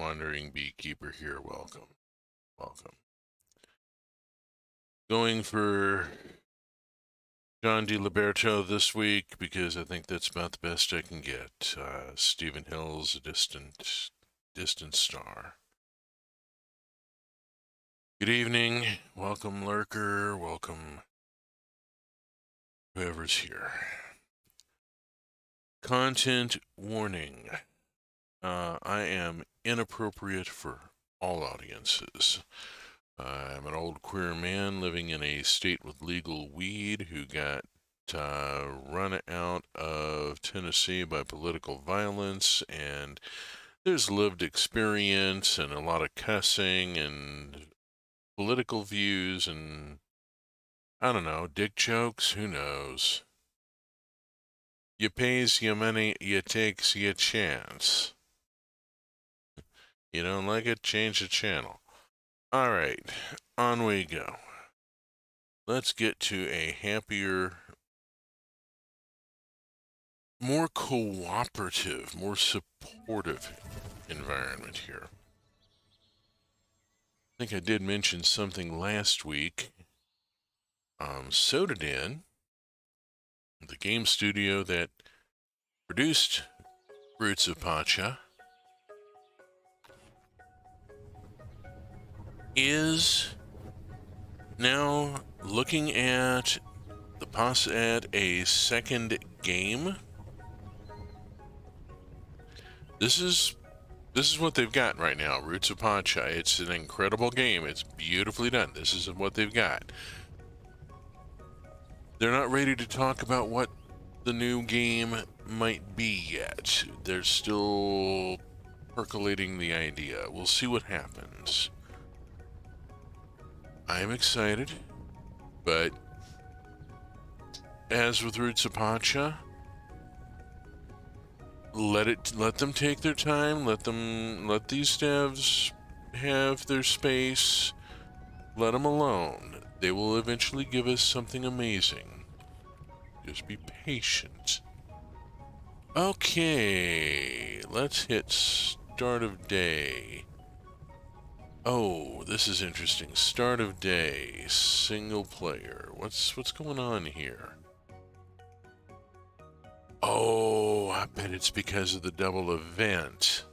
Wandering Beekeeper here. Welcome. Welcome. Going for John DiLiberto this week because I think that's about the best I can get. Stephen Hill's a distant star. Good evening. Welcome, Lurker. Welcome, whoever's here. Content warning. I am inappropriate for all audiences. I'm an old queer man living in a state with legal weed who got run out of Tennessee by political violence, and there's lived experience and a lot of cussing and political views and, I don't know, dick jokes, who knows. You pays your money, you takes your chance. You don't like it, change the channel. Alright, on we go. Let's get to a happier, more cooperative, more supportive environment here. I think I did mention something last week. S02E24, the game studio that produced Roots of Pacha, is now looking at a second game. This is what they've got right now, Roots of Pacha. It's an incredible game. It's beautifully done. This is what they've got. They're not ready to talk about what the new game might be yet. They're still percolating the idea. We'll see what happens. I'm excited, but as with Roots of Pacha, let them take their time. Let these devs have their space. Let them alone. They will eventually give us something amazing. Just be patient. Okay, let's hit start of day. Oh, this is interesting. Start of day, single player. What's going on here? Oh, I bet it's because of the double event.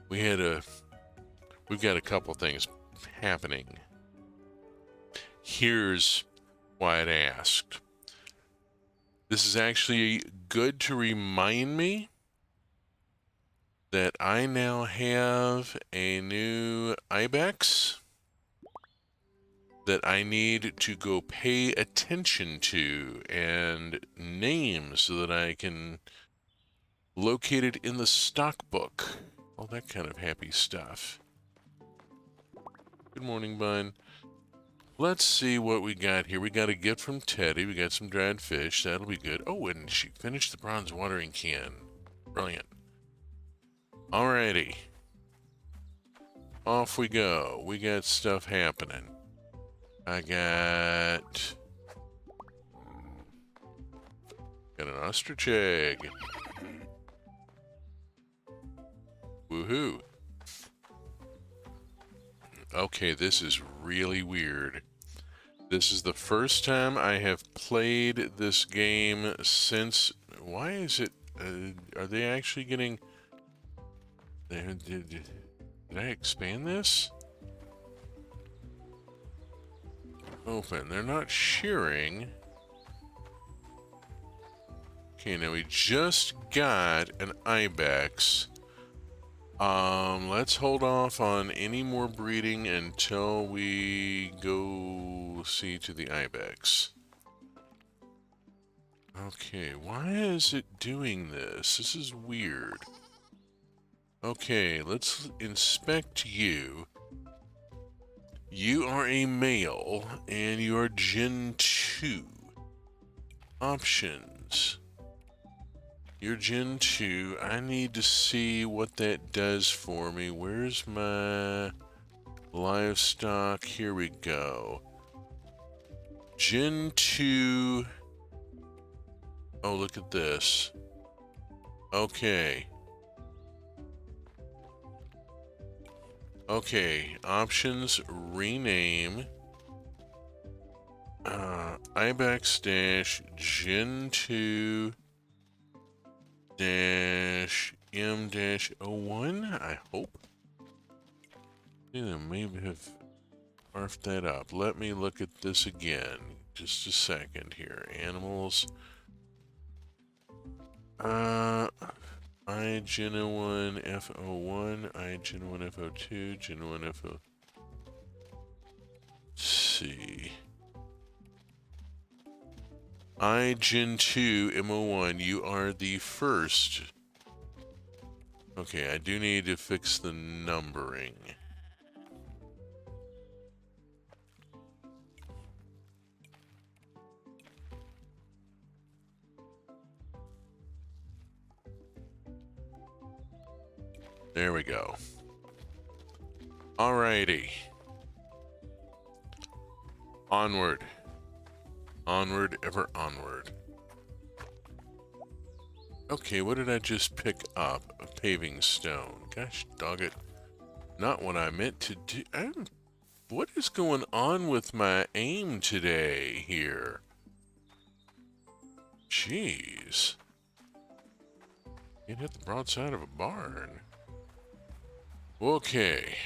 We've got a couple things happening. Here's why I'd asked. This is actually good to remind me that I now have a new ibex that I need to go pay attention to and name so that I can locate it in the stock book. All that kind of happy stuff. Good morning, Bun. Let's see what we got here. We got a gift from Teddy. We got some dried fish. That'll be good. Oh, and she finished the bronze watering can. Brilliant. Alrighty. Off we go. We got stuff happening. I got an ostrich egg. Woohoo. Okay, this is really weird. This is the first time I have played this game since... Why is it... are they actually getting... Did I expand this? Open. They're not shearing. Okay, now we just got an ibex. Let's hold off on any more breeding until we go see to the ibex. Okay, why is it doing this? This is weird. Okay, let's inspect you. You are a male, and you are Gen 2. Options. You're Gen 2. I need to see what that does for me. Where's my livestock? Here we go. Gen 2. Oh, look at this. Okay. Okay, options, rename. Ibex dash Gen 2 dash M dash 01, I hope. Yeah, maybe have barfed that up. Let me look at this again. Just a second here. Animals. I Gen 01 F01, I Gen 1 F02, Gen 1 F0. See. I Gen 2 M01, you are the first. Okay, I do need to fix the numbering. There we go. Alrighty. Onward. Onward, ever onward. Okay, what did I just pick up? A paving stone. Gosh dog it. Not what I meant to do. What is going on with my aim today here? Jeez. Can't hit the broadside of a barn. Okay.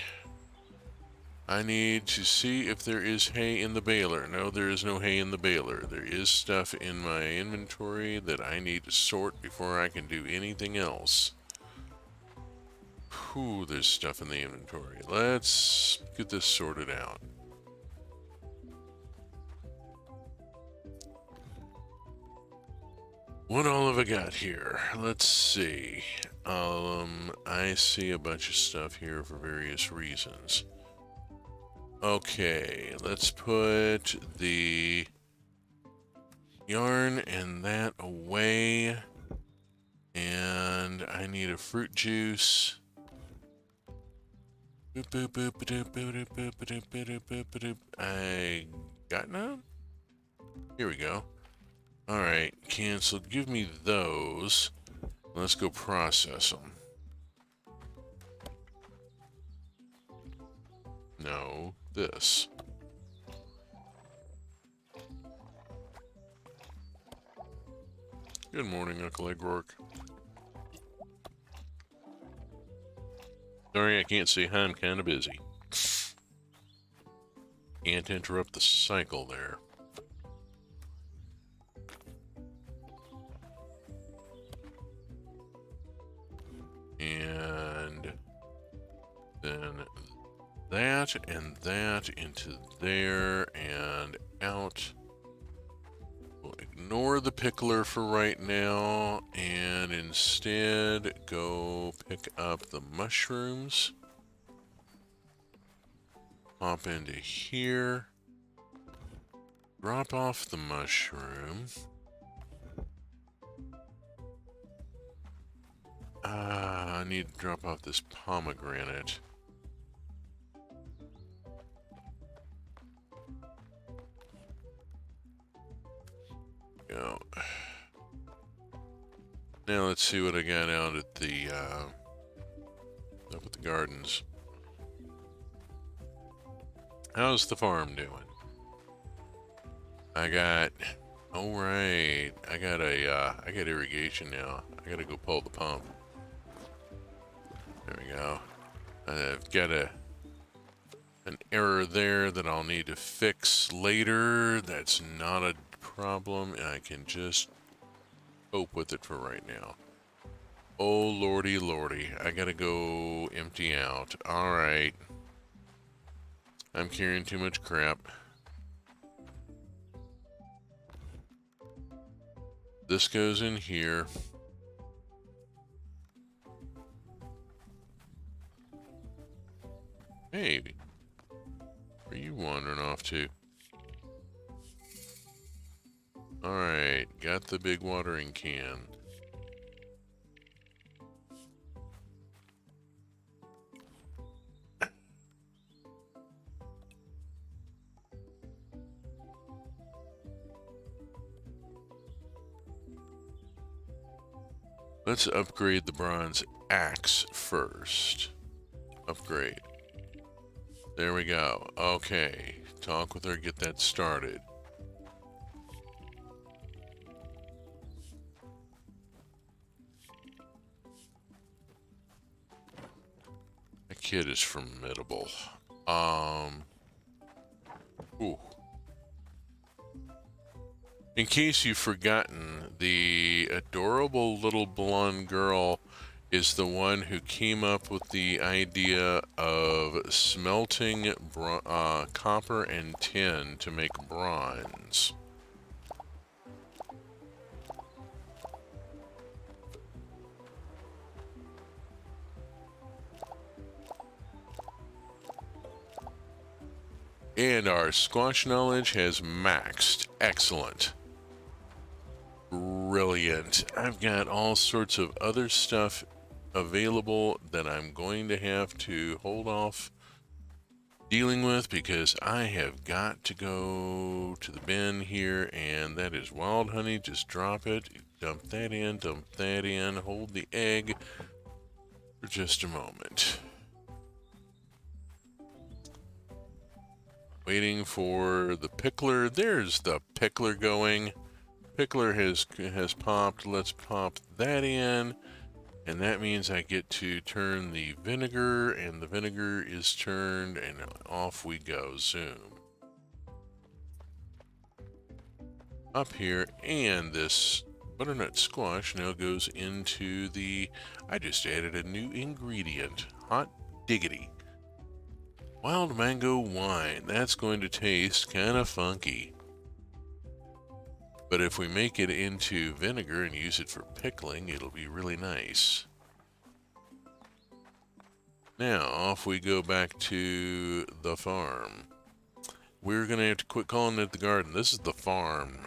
I need to see if there is hay in the baler. No, there is no hay in the baler. There is stuff in my inventory that I need to sort before I can do anything else. Whew, there's stuff in the inventory. Let's get this sorted out. What all have I got here? Let's see. I see a bunch of stuff here for various reasons. Okay, let's put the yarn and that away. And I need a fruit juice. I got none? Here we go. Alright, cancel. Give me those. Let's go process them. No, this. Good morning, Uncle Eggwork. Sorry, I can't say hi, I'm kind of busy. Can't interrupt the cycle there. And then that and that into there and out. We'll ignore the pickler for right now and instead go pick up the mushrooms. Hop into here. Drop off the mushroom. I need to drop off this pomegranate. Go. Now let's see what I got out at the up at the gardens. How's the farm doing? I got, all right. I got irrigation now. I gotta go pull the pump. There we go. I've got an error there that I'll need to fix later. That's not a problem, and I can just cope with it for right now. Oh, lordy, lordy. I gotta go empty out. Alright. I'm carrying too much crap. This goes in here. Hey, where are you wandering off to? Alright, got the big watering can. Let's upgrade the bronze axe first. Upgrade. There we go. Okay. Talk with her, get that started. That kid is formidable. Ooh. In case you've forgotten, the adorable little blonde girl is the one who came up with the idea of smelting copper and tin to make bronze. And our squash knowledge has maxed. Excellent. Brilliant. I've got all sorts of other stuff available that I'm going to have to hold off dealing with because I have got to go to the bin here, and that is wild honey. Just drop it, dump that in, hold the egg for just a moment. Waiting for the pickler. There's the pickler going. Pickler has popped. Let's pop that in. And that means I get to turn the vinegar, and the vinegar is turned, and off we go. Zoom. Up here, and this butternut squash now goes into the... I just added a new ingredient. Hot diggity. Wild mango wine. That's going to taste kind of funky. But if we make it into vinegar and use it for pickling, it'll be really nice. Now, off we go back to the farm. We're going to have to quit calling it the garden. This is the farm.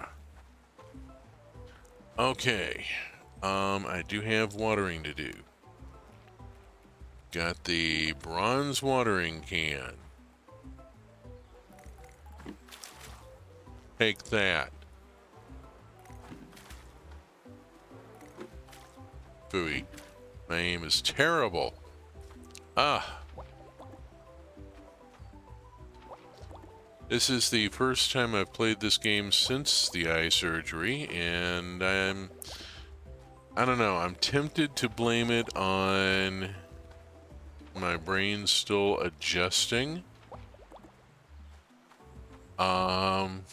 Okay. I do have watering to do. Got the bronze watering can. Take that. Phooey. My aim is terrible. Ah. This is the first time I've played this game since the eye surgery, and I don't know, I'm tempted to blame it on my brain still adjusting. I'm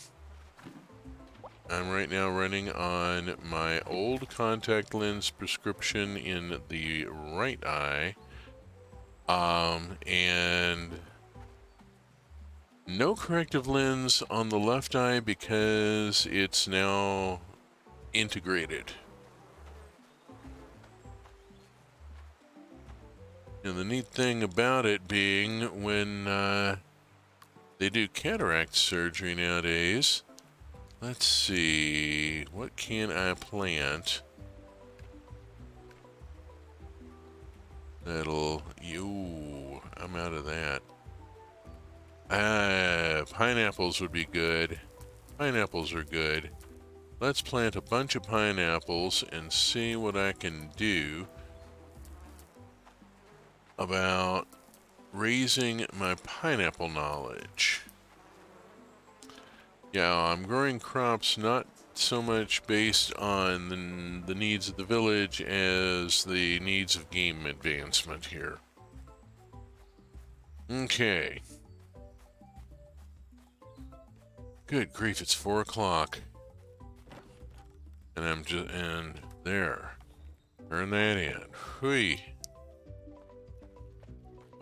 right now running on my old contact lens prescription in the right eye. And no corrective lens on the left eye because it's now integrated. And the neat thing about it being when they do cataract surgery nowadays, let's see, what can I plant that'll, I'm out of that. Pineapples would be good. Pineapples are good. Let's plant a bunch of pineapples and see what I can do about raising my pineapple knowledge. Yeah, I'm growing crops not so much based on the needs of the village as the needs of game advancement here. Okay. Good grief, it's 4 o'clock. And and there. Turn that in. Hui.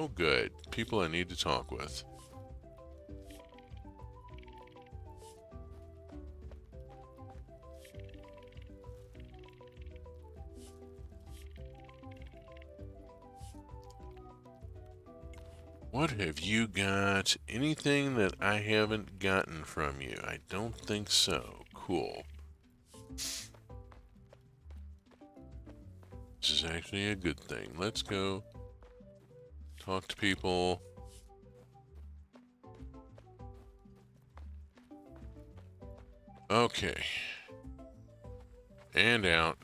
Oh, good. People I need to talk with. What have you got? Anything that I haven't gotten from you? I don't think so. Cool. This is actually a good thing. Let's go talk to people. Okay. And out.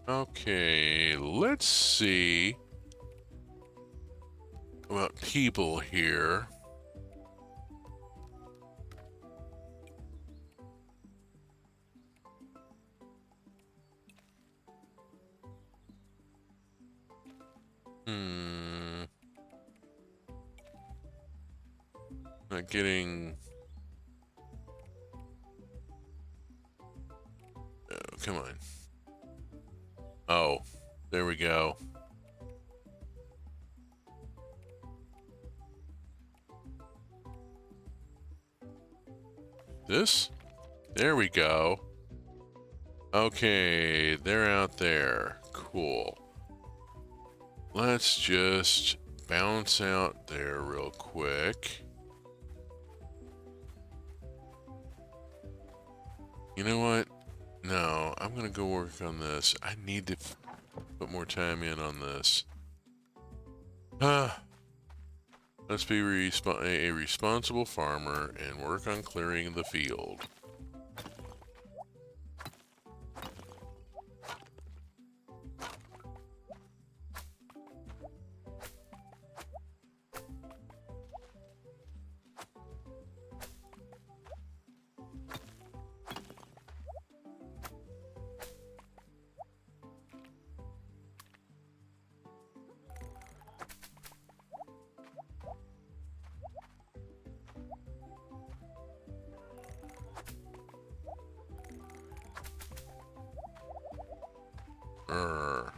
Okay, let's see about people here. Not getting... Oh, come on. Oh, there we go. This? There we go. Okay, they're out there. Cool. Let's just bounce out there real quick. You know what? No, I'm gonna go work on this. I need to put more time in on this. Let's be a responsible farmer and work on clearing the field. Urgh.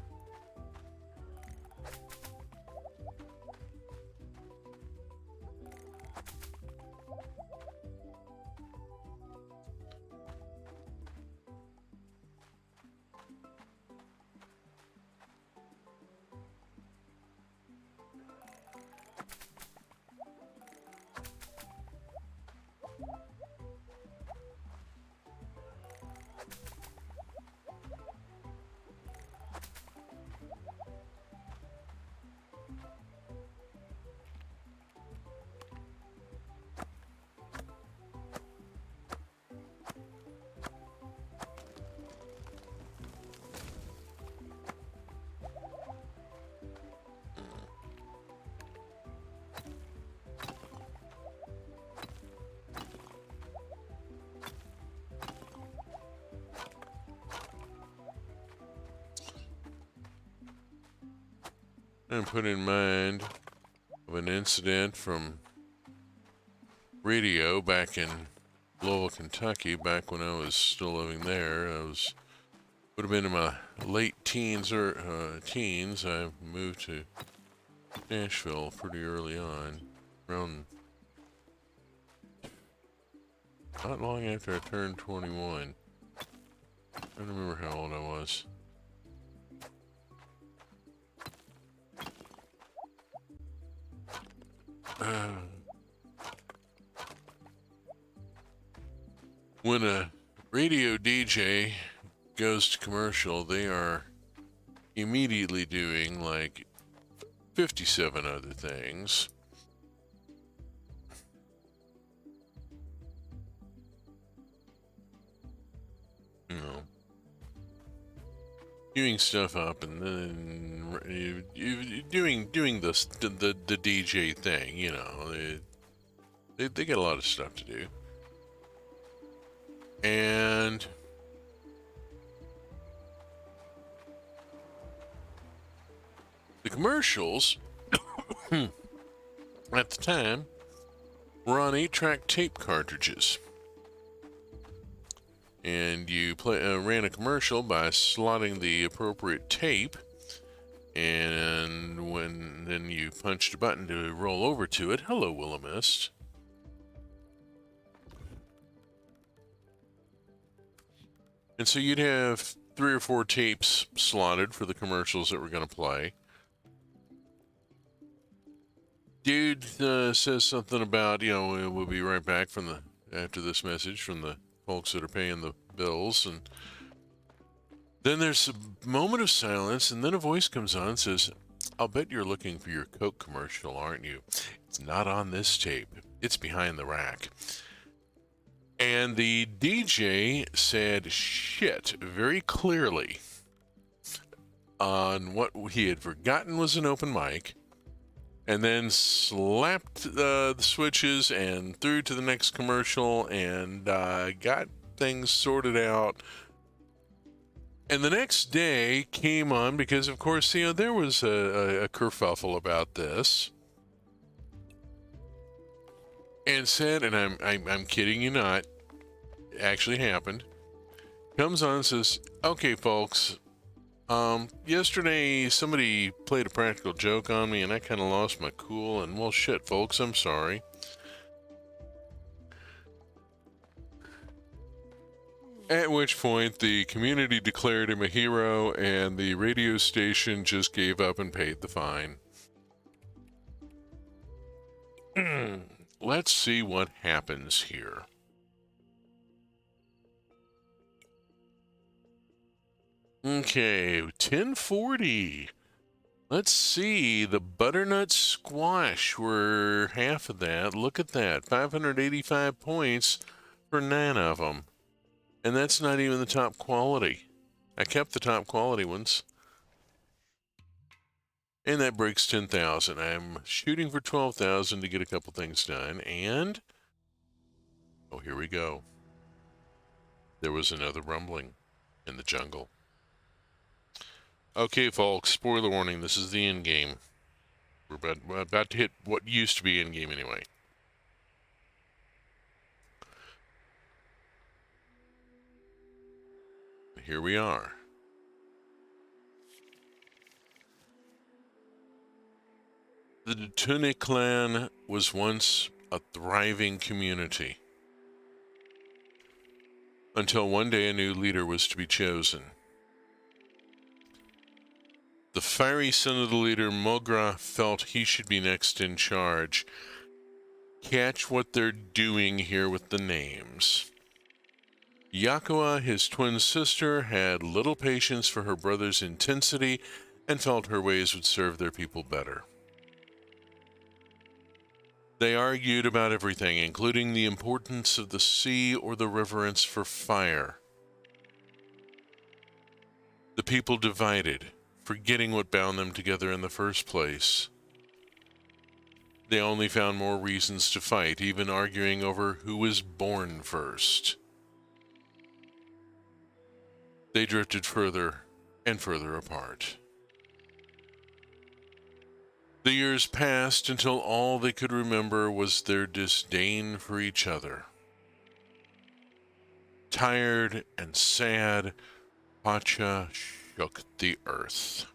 And put in mind of an incident from radio back in Louisville, Kentucky, back when I was still living there. Would have been in my late teens or teens. I moved to Nashville pretty early on, around not long after I turned 21. I don't remember how old I was. When a radio DJ goes to commercial, they are immediately doing like 57 other things. You know, queuing stuff up and then doing this the DJ thing. You know, they get a lot of stuff to do, and the commercials at the time were on 8-track tape cartridges. And you ran a commercial by slotting the appropriate tape, and then you punched a button to roll over to it. Hello, Willamist. And so you'd have 3 or 4 tapes slotted for the commercials that were going to play. Dude says something about, you know, we'll be right back after this message from the folks that are paying the bills, and then there's a moment of silence, and then a voice comes on and says, "I'll bet you're looking for your Coke commercial, aren't you? It's not on this tape. It's behind the rack." And the DJ said shit very clearly. on what he had forgotten was an open mic, and then slapped the switches and through to the next commercial and got things sorted out. And the next day came on because, of course, there was a kerfuffle about this, and said, and I'm kidding you not, it actually happened. Comes on and says, "Okay, folks, yesterday somebody played a practical joke on me, and I kind of lost my cool. And well, shit, folks, I'm sorry." At which point, the community declared him a hero, and the radio station just gave up and paid the fine. Let's see what happens here. Okay, 1040. Let's see, the butternut squash were half of that. Look at that, 585 points for 9 of them. And that's not even the top quality. I kept the top quality ones. And that breaks 10,000. I'm shooting for 12,000 to get a couple things done. And, oh, here we go. There was another rumbling in the jungle. Okay, folks, spoiler warning, this is the end game. We're about to hit what used to be end game anyway. Here we are. The Detune clan was once a thriving community, until one day a new leader was to be chosen. The fiery son of the leader, Mogra, felt he should be next in charge. Catch what they're doing here with the names. Yakua, his twin sister, had little patience for her brother's intensity and felt her ways would serve their people better. They argued about everything, including the importance of the sea or the reverence for fire. The people divided, forgetting what bound them together in the first place. They only found more reasons to fight, even arguing over who was born first. They drifted further and further apart. The years passed until all they could remember was their disdain for each other. Tired and sad, Pacha shook the earth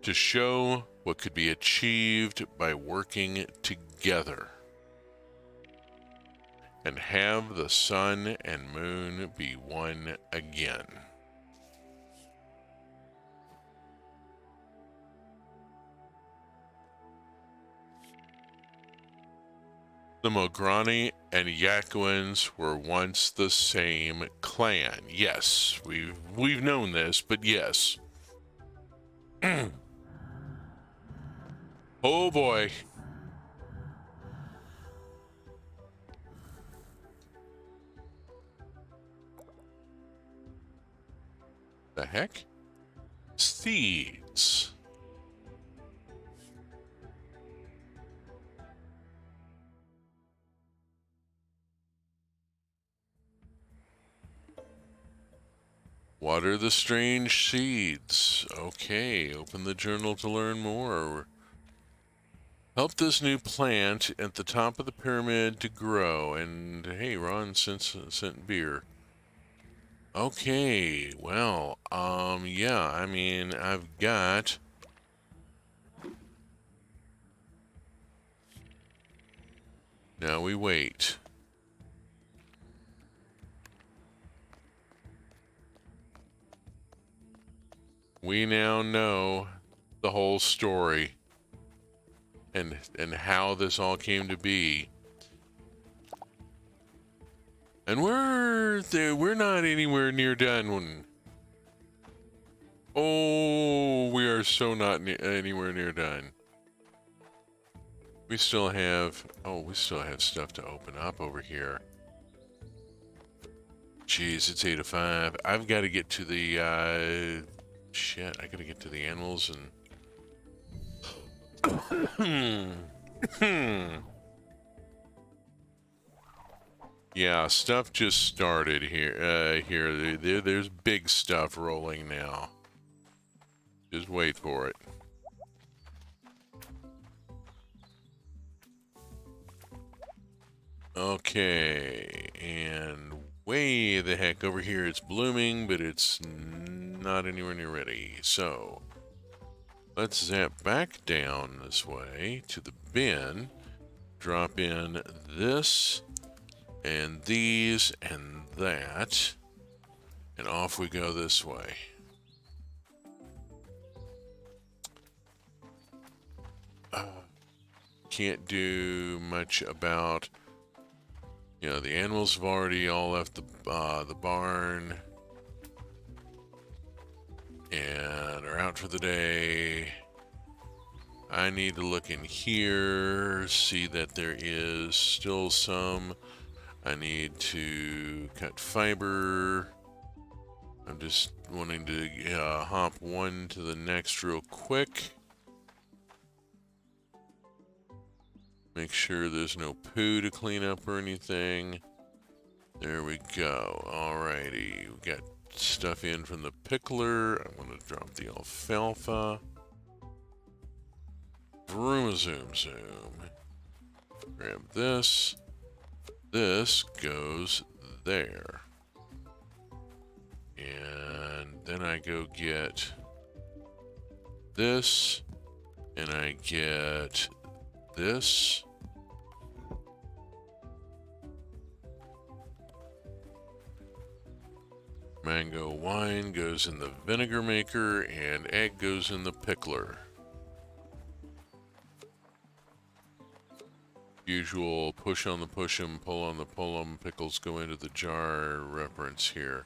to show what could be achieved by working together, and have the sun and moon be one again. The Mograni and Yakuans were once the same clan. Yes, we've known this, but yes. Oh boy. The heck? Seeds. Water the strange seeds. Okay, open the journal to learn more. Help this new plant at the top of the pyramid to grow. And hey, Ron sent beer. Okay, well, yeah, I mean, I've got... Now we wait. We now know the whole story and how this all came to be. And we're not anywhere near done. Oh, we are so not anywhere near done. We still have stuff to open up over here. Jeez, it's 8:05. I've got to get to the Shit, I gotta get to the animals and... Yeah, stuff just started here. There's big stuff rolling now. Just wait for it. Okay, and way the heck over here it's blooming, but it's not anywhere near ready. So, let's zap back down this way to the bin, drop in this, and these, and that, and off we go this way. Can't do much about... You know, the animals have already all left the barn and are out for the day. I need to look in here, see that there is still some. I need to cut fiber. I'm just wanting to hop one to the next real quick. Make sure there's no poo to clean up or anything. There we go. Alrighty. We got stuff in from the pickler. I want to drop the alfalfa. Vroom zoom zoom. Grab this. This goes there. And then I go get this. And I get this. Mango wine goes in the vinegar maker, and egg goes in the pickler. Usual push on the push 'em, pull on the pull 'em, pickles go into the jar reference here.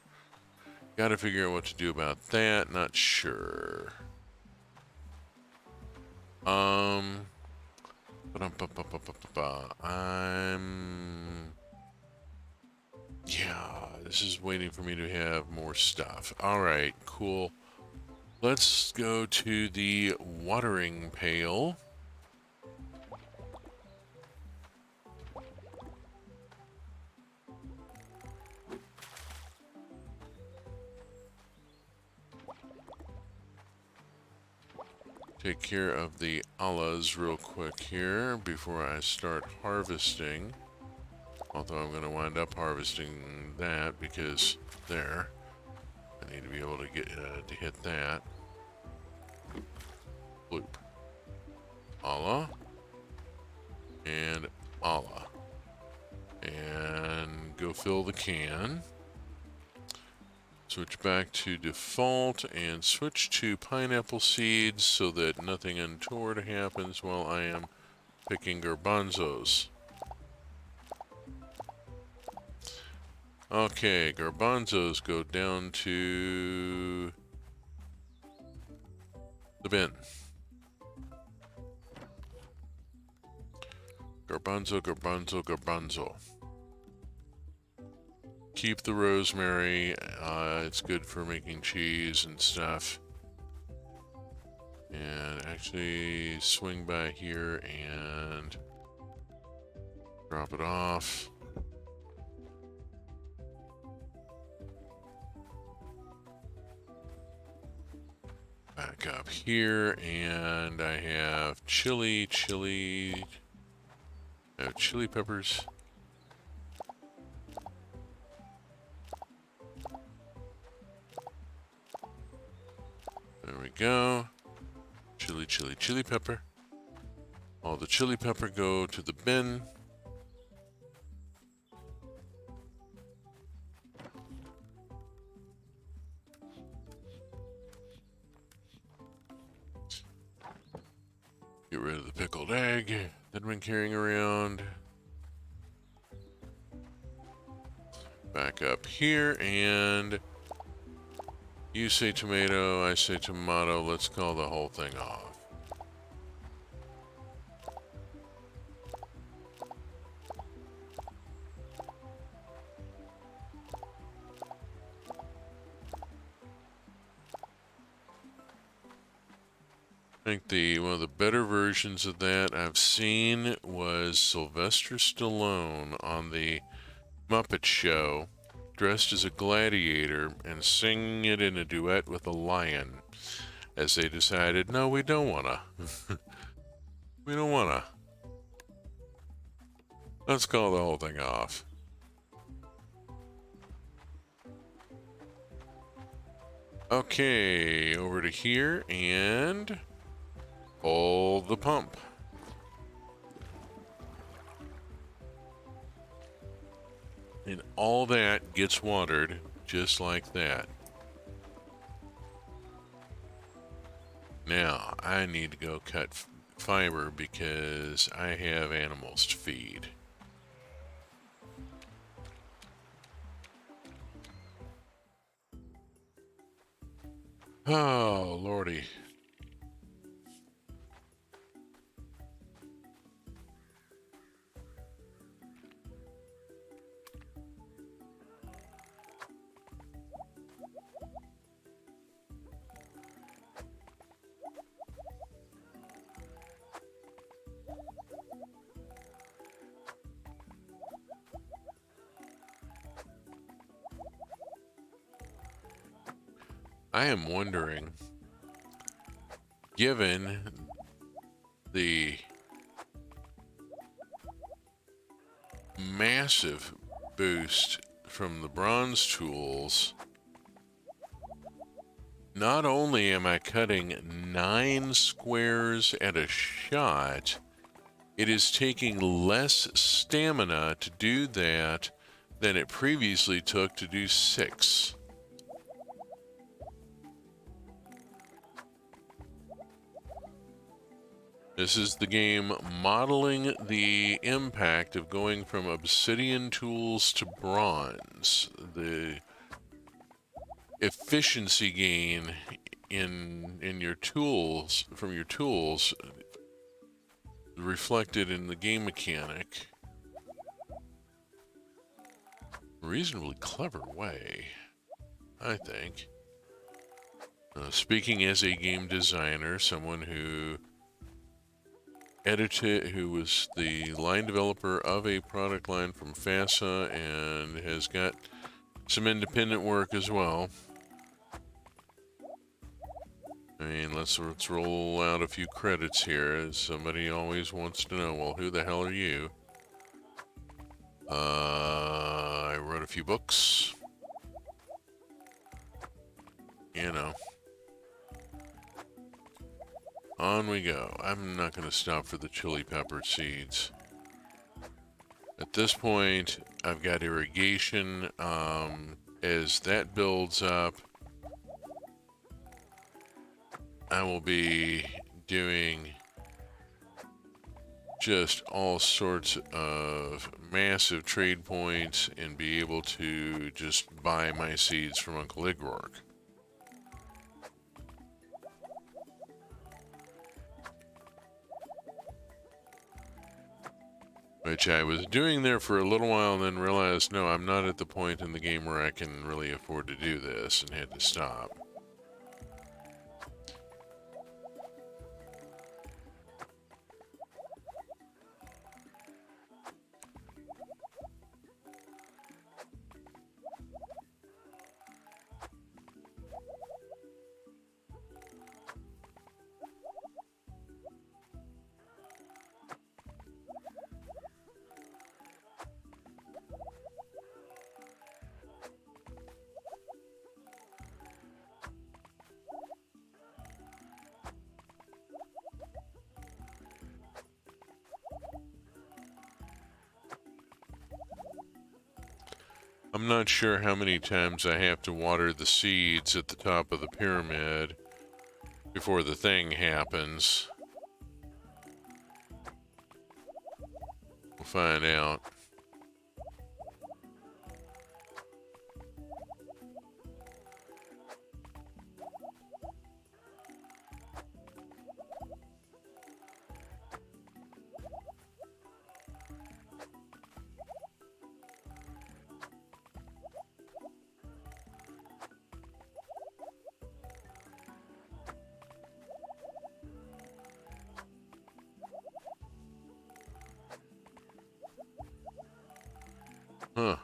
Gotta figure out what to do about that, not sure. Yeah, this is waiting for me to have more stuff. Alright, cool. Let's go to the watering pail. Take care of the olives real quick here before I start harvesting. Although I'm going to wind up harvesting that because there, I need to be able to get to hit that. Bloop. Allah. And Allah. And go fill the can. Switch back to default and switch to pineapple seeds so that nothing untoward happens while I am picking garbanzos. Okay, garbanzos go down to the bin. Garbanzo, garbanzo, garbanzo. Keep the rosemary, it's good for making cheese and stuff. And actually swing by here and drop it off. Back up here, and I have chili peppers. There we go. Chili pepper. All the chili pepper go to the bin. Get rid of the pickled egg that I've been carrying around. Back up here, and you say tomato, I say tomato. Let's call the whole thing off. I think one of the better versions of that I've seen was Sylvester Stallone on the Muppet Show, dressed as a gladiator and singing it in a duet with a lion, as they decided, no, we don't wanna. We don't wanna. Let's call the whole thing off. Okay, over to here and pull the pump. And all that gets watered just like that. Now, I need to go cut fiber because I have animals to feed. Oh, lordy. I am wondering, given the massive boost from the bronze tools, not only am I cutting 9 squares at a shot, it is taking less stamina to do that than it previously took to do 6. This is the game modeling the impact of going from obsidian tools to bronze. The efficiency gain in your tools, from your tools, reflected in the game mechanic. Reasonably clever way, I think. Speaking as a game designer, someone who was the line developer of a product line from FASA and has got some independent work as well. I mean, let's roll out a few credits here, as somebody always wants to know, well, who the hell are you? I wrote a few books. You know. On we go. I'm not going to stop for the chili pepper seeds. At this point, I've got irrigation. As that builds up, I will be doing just all sorts of massive trade points and be able to just buy my seeds from Uncle Igrork. Which I was doing there for a little while and then realized, no, I'm not at the point in the game where I can really afford to do this, and had to stop. I'm not sure how many times I have to water the seeds at the top of the pyramid before the thing happens. We'll find out. Huh.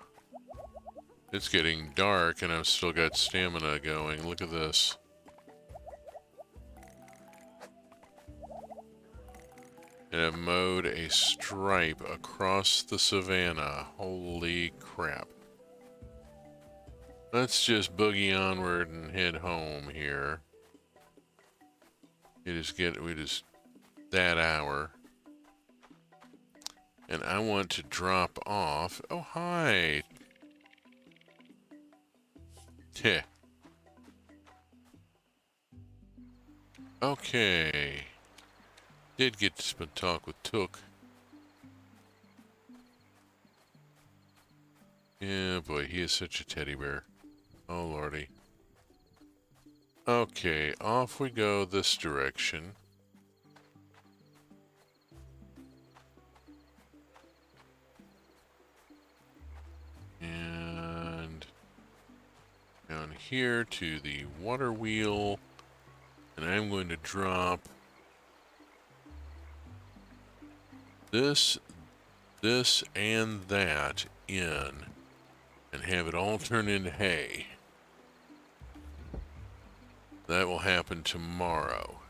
It's getting dark and I've still got stamina going. Look at this. And I've mowed a stripe across the savannah. Holy crap. Let's just boogie onward and head home here. We just that hour. And I want to drop off. Oh, hi. Heh. Okay. Did get to talk with Took. Yeah, boy, he is such a teddy bear. Oh, lordy. Okay, off we go this direction. And down here to the water wheel. And I'm going to drop this, and that in. And have it all turn into hay. That will happen tomorrow.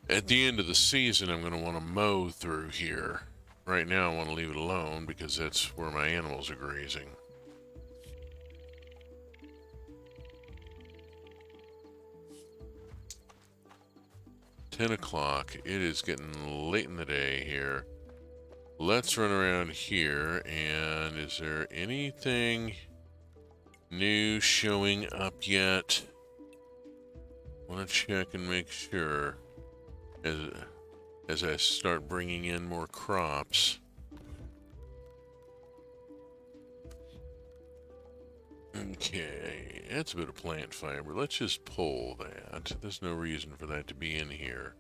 At the end of the season, I'm going to want to mow through here. Right now, I want to leave it alone because that's where my animals are grazing. $10 It is getting late in the day here. Let's run around here, and is there anything new showing up yet? I want to check and make sure as I start bringing in more crops. Okay, that's a bit of plant fiber. Let's just pull that. There's no reason for that to be in here.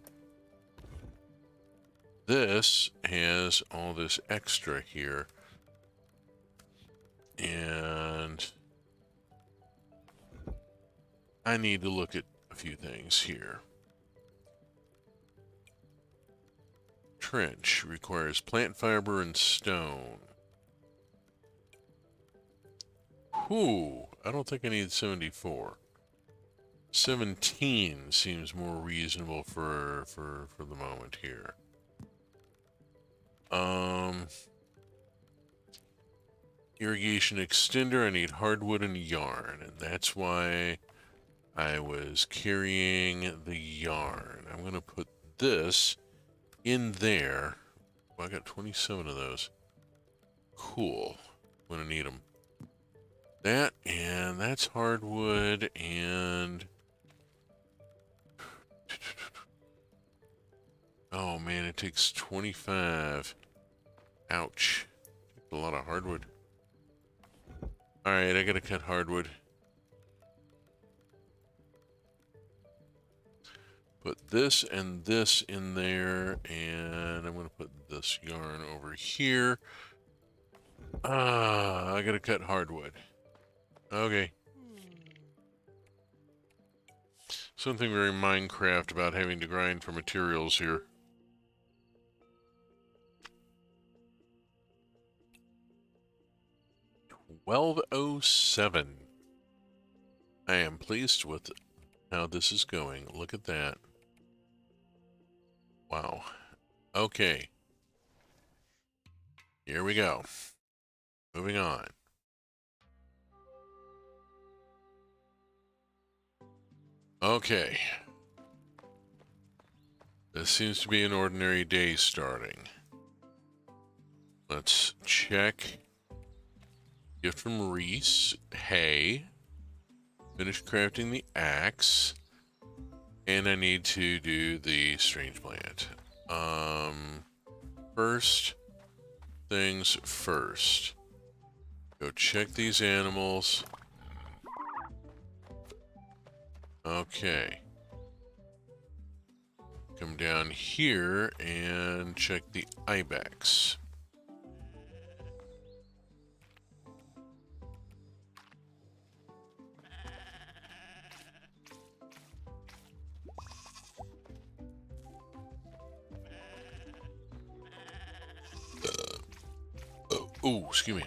This has all this extra here. And I need to look at a few things here. Trench requires plant fiber and stone. Ooh, I don't think I need 74. 17 seems more reasonable for the moment here. Irrigation extender, I need hardwood and yarn, and that's why I was carrying the yarn. I'm gonna put this in there. Well, I got 27 of those. Cool. I'm gonna need them. That, and that's hardwood, and... Oh man, it takes 25. Ouch. A lot of hardwood. Alright, I gotta cut hardwood. Put this and this in there, and I'm gonna put this yarn over here. I gotta cut hardwood. Okay. Something very Minecraft about having to grind for materials here. $12.07. I am pleased with how this is going. Look at that. Wow. Okay. Here we go. Moving on. Okay. This seems to be an ordinary day starting. Let's check. Gift from Reese. Hay. Finish crafting the axe. And I need to do the strange plant. First things first. Go check these animals. Okay. Come down here and check the ibex. Ooh, excuse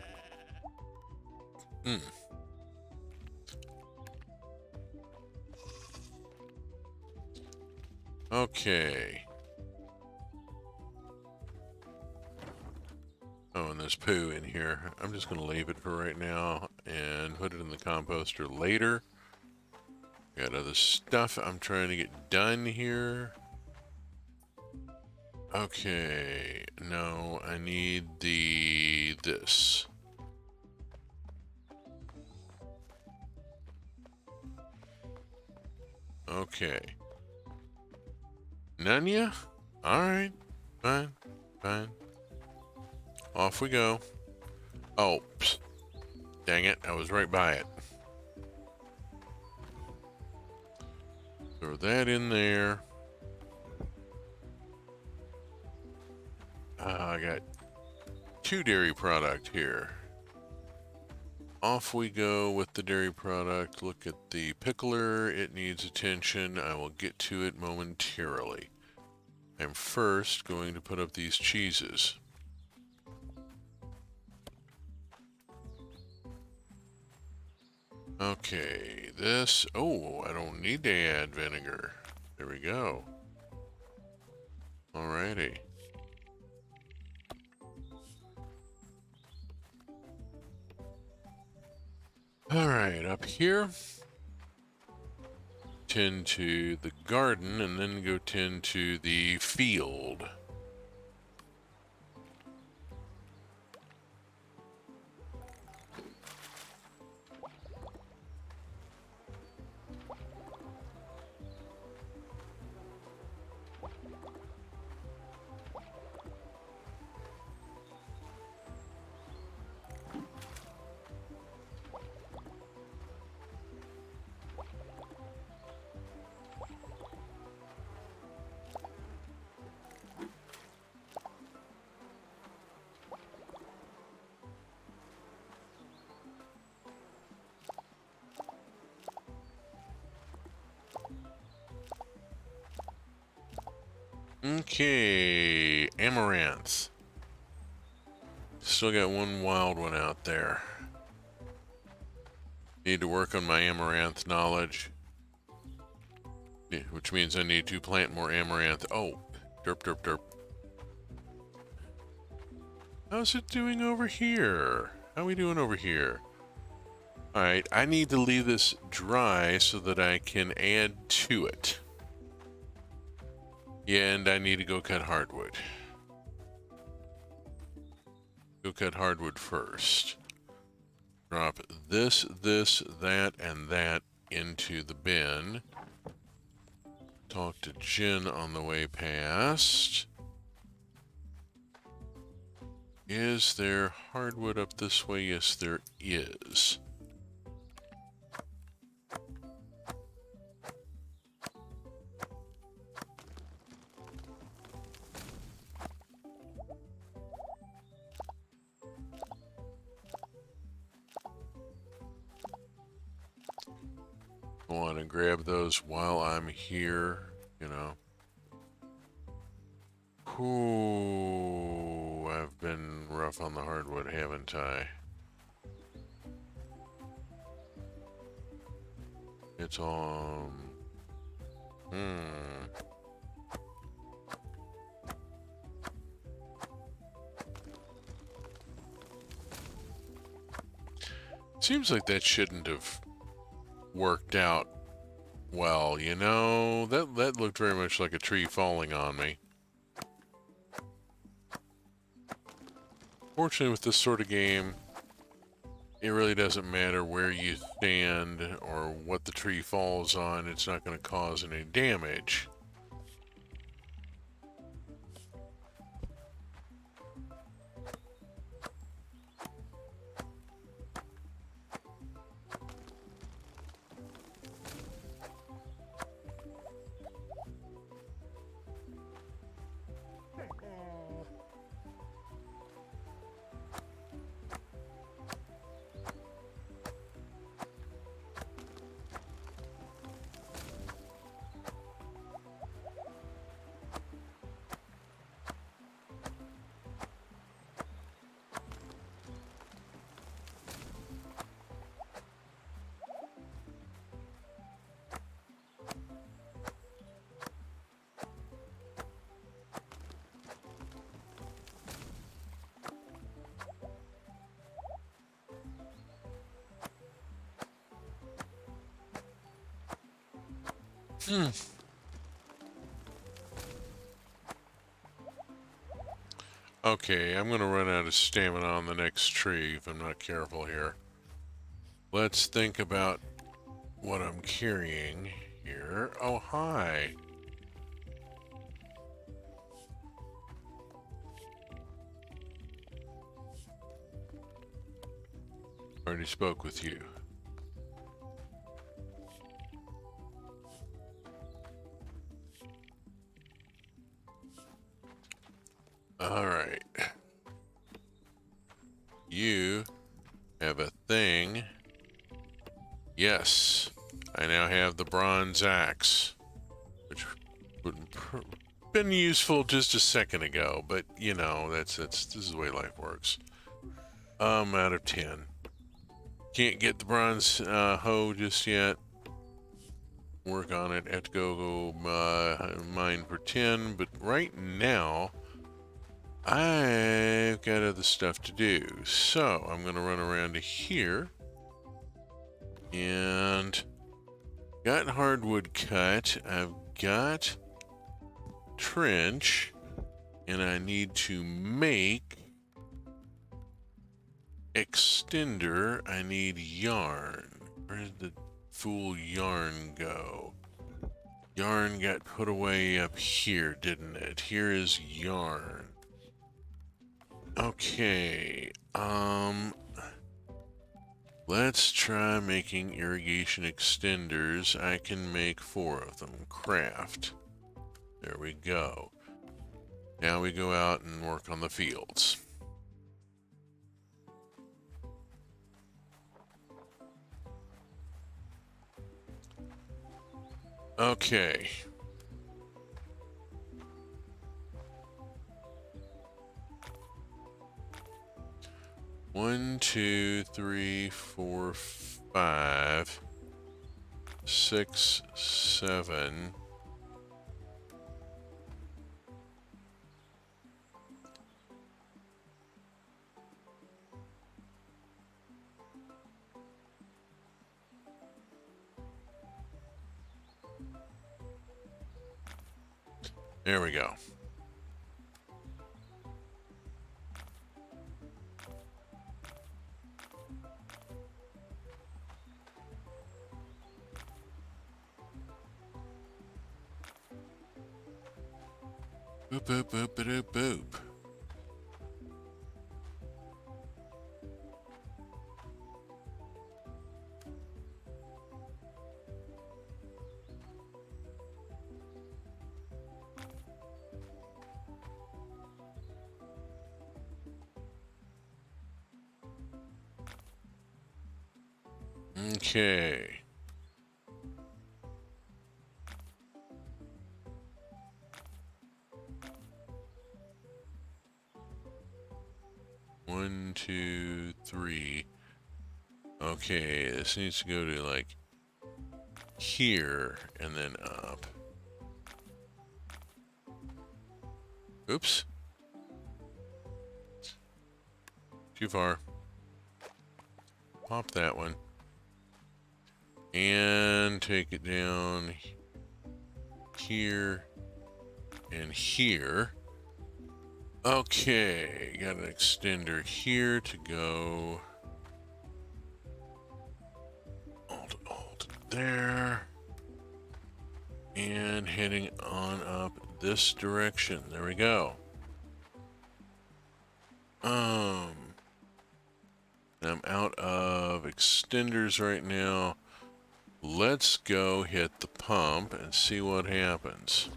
me. Okay. Oh, and there's poo in here. I'm just going to leave it for right now and put it in the composter later. Got other stuff I'm trying to get done here. Okay, no, I need this. Okay. None ya? Alright, fine, fine. Off we go. Oh, psst. Dang it, I was right by it. Throw that in there. I got 2 dairy product here. Off we go with the dairy product. Look at the pickler. It needs attention. I will get to it momentarily. I'm first going to put up these cheeses. Okay, this... Oh, I don't need to add vinegar. There we go. Alrighty. Alright, up here. Tend to the garden and then go tend to the field. Okay, amaranth. Still got one wild one out there. Need to work on my amaranth knowledge. Yeah, which means I need to plant more amaranth. Oh, derp, derp, derp. How's it doing over here? How are we doing over here? Alright, I need to leave this dry so that I can add to it. Yeah, and I need to go cut hardwood. Go cut hardwood first. Drop this, that, and that into the bin. Talk to Jen on the way past. Is there hardwood up this way? Yes, there is. I want to grab those while I'm here, you know. Ooh, I've been rough on the hardwood, haven't I? It's Seems like that shouldn't have worked out well, you know? That looked very much like a tree falling on me. Fortunately, with this sort of game, it really doesn't matter where you stand or what the tree falls on. It's not going to cause any damage. Okay, I'm gonna run out of stamina on the next tree if I'm not careful here. Let's think about what I'm carrying here. Oh, hi. Already spoke with you. Alright. You have a thing. Yes. I now have the bronze axe, which would have been useful just a second ago, but you know, this is the way life works. Out of 10. Can't get the bronze hoe just yet. Work on it. Have to go mine for 10, but right now I've got other stuff to do. So I'm gonna run around to here and got hardwood cut. I've got trench, and I need to make extender. I need yarn. Where did the fool yarn go? Yarn got put away up here, didn't it? Here is yarn. Okay, let's try making irrigation extenders. I can make 4 of them. Craft. There we go. Now we go out and work on the fields. Okay. One, 2, 3, 4, 5, 6, 7. There we go. Boop, boop, boop, boop, boop. Okay. One, 2, 3. Okay, this needs to go to like here and then up. Oops. Too far. Pop that one. And take it down here and here. Okay, got an extender here to go. Alt there. And heading on up this direction. There we go. I'm out of extenders right now. Let's go hit the pump and see what happens.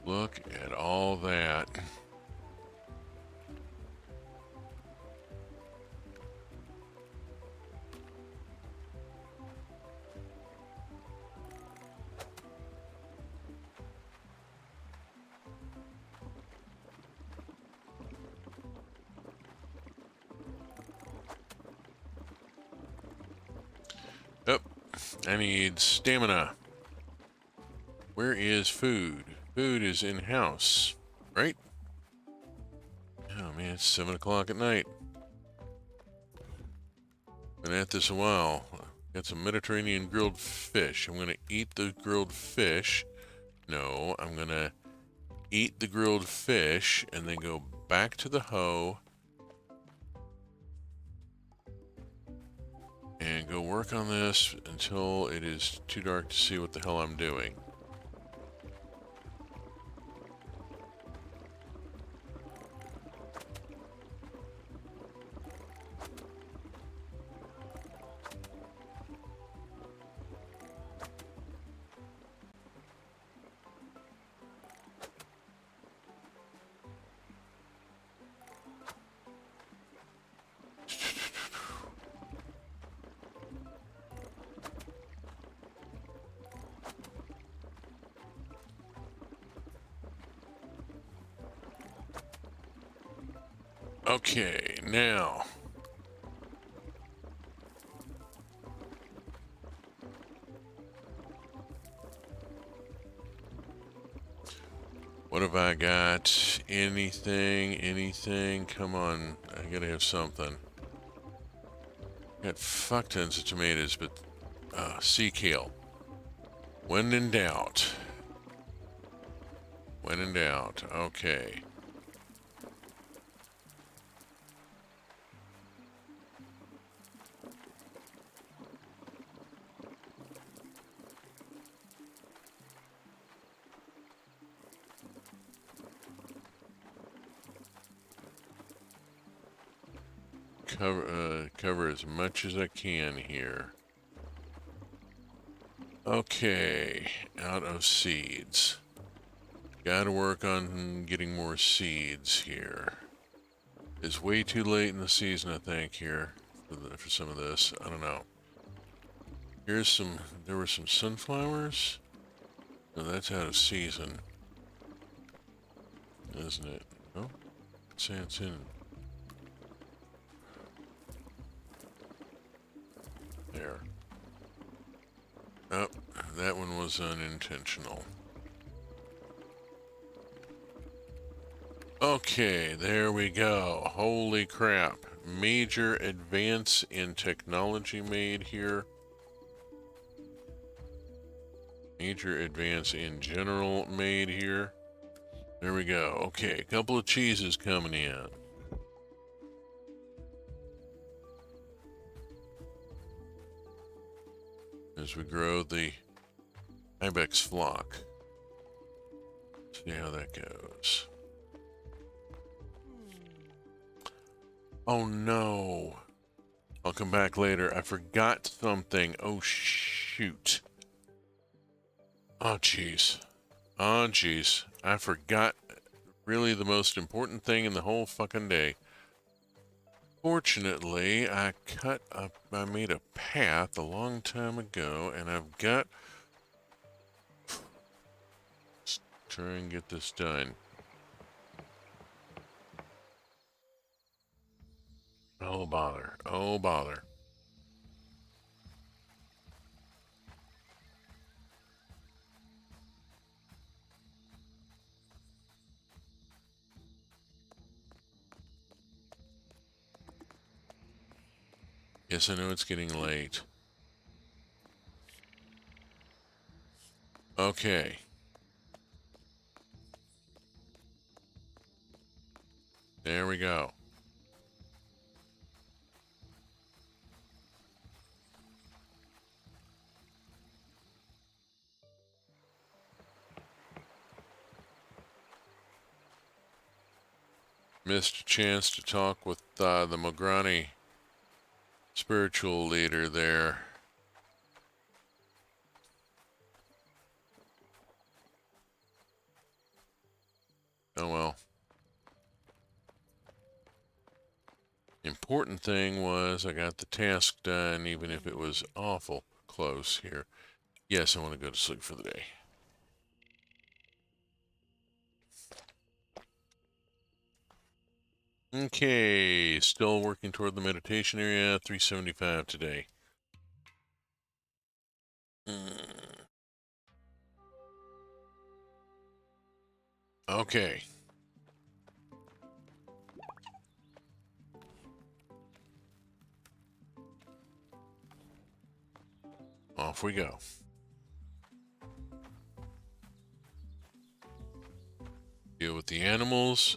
Look at all that. I need stamina. Where is food? Food is in-house, right? Oh man, it's 7 o'clock at night. Been at this a while. Got some Mediterranean grilled fish. I'm gonna eat the grilled fish. No, I'm gonna eat the grilled fish and then go back to the hoe and go work on this until it is too dark to see what the hell I'm doing. Okay, now. What have I got? Anything? Come on, I gotta have something. Got fuck tons of tomatoes, but sea kale. When in doubt. When in doubt. Okay. Cover as much as I can here. Okay, out of seeds. Gotta work on getting more seeds here. It's way too late in the season, I think, here for some of this. I don't know. Here's some. There were some sunflowers. No, that's out of season, isn't it? No, say it's in. There. Oh, that one was unintentional. Okay, there we go. Holy crap. Major advance in technology made here. Major advance in general made here. There we go. Okay, a couple of cheeses coming in. As we grow the ibex flock. See how that goes. Oh no. I'll come back later. I forgot something. Oh shoot. Oh jeez. Oh jeez. I forgot really the most important thing in the whole fucking day. Fortunately, I made a path a long time ago, and I've got... Let's try and get this done. Oh bother. Oh bother. Yes, I know it's getting late. Okay. There we go. Missed a chance to talk with the Mograni spiritual leader there. Oh well. Important thing was I got the task done, even if it was awful close here. Yes, I want to go to sleep for the day. Okay, still working toward the meditation area, 375 today. Okay. Off we go. Deal with the animals.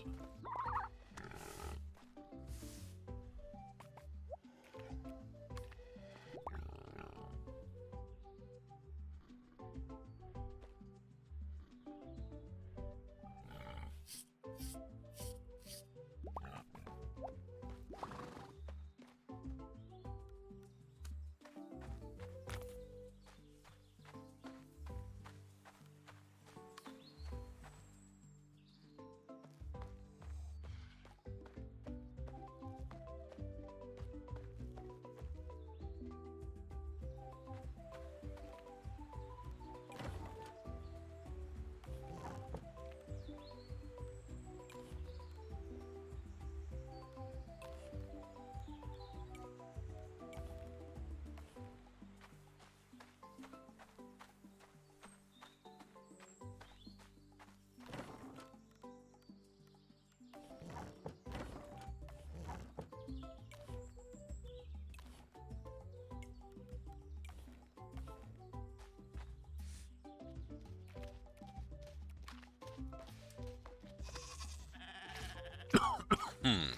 Hmm.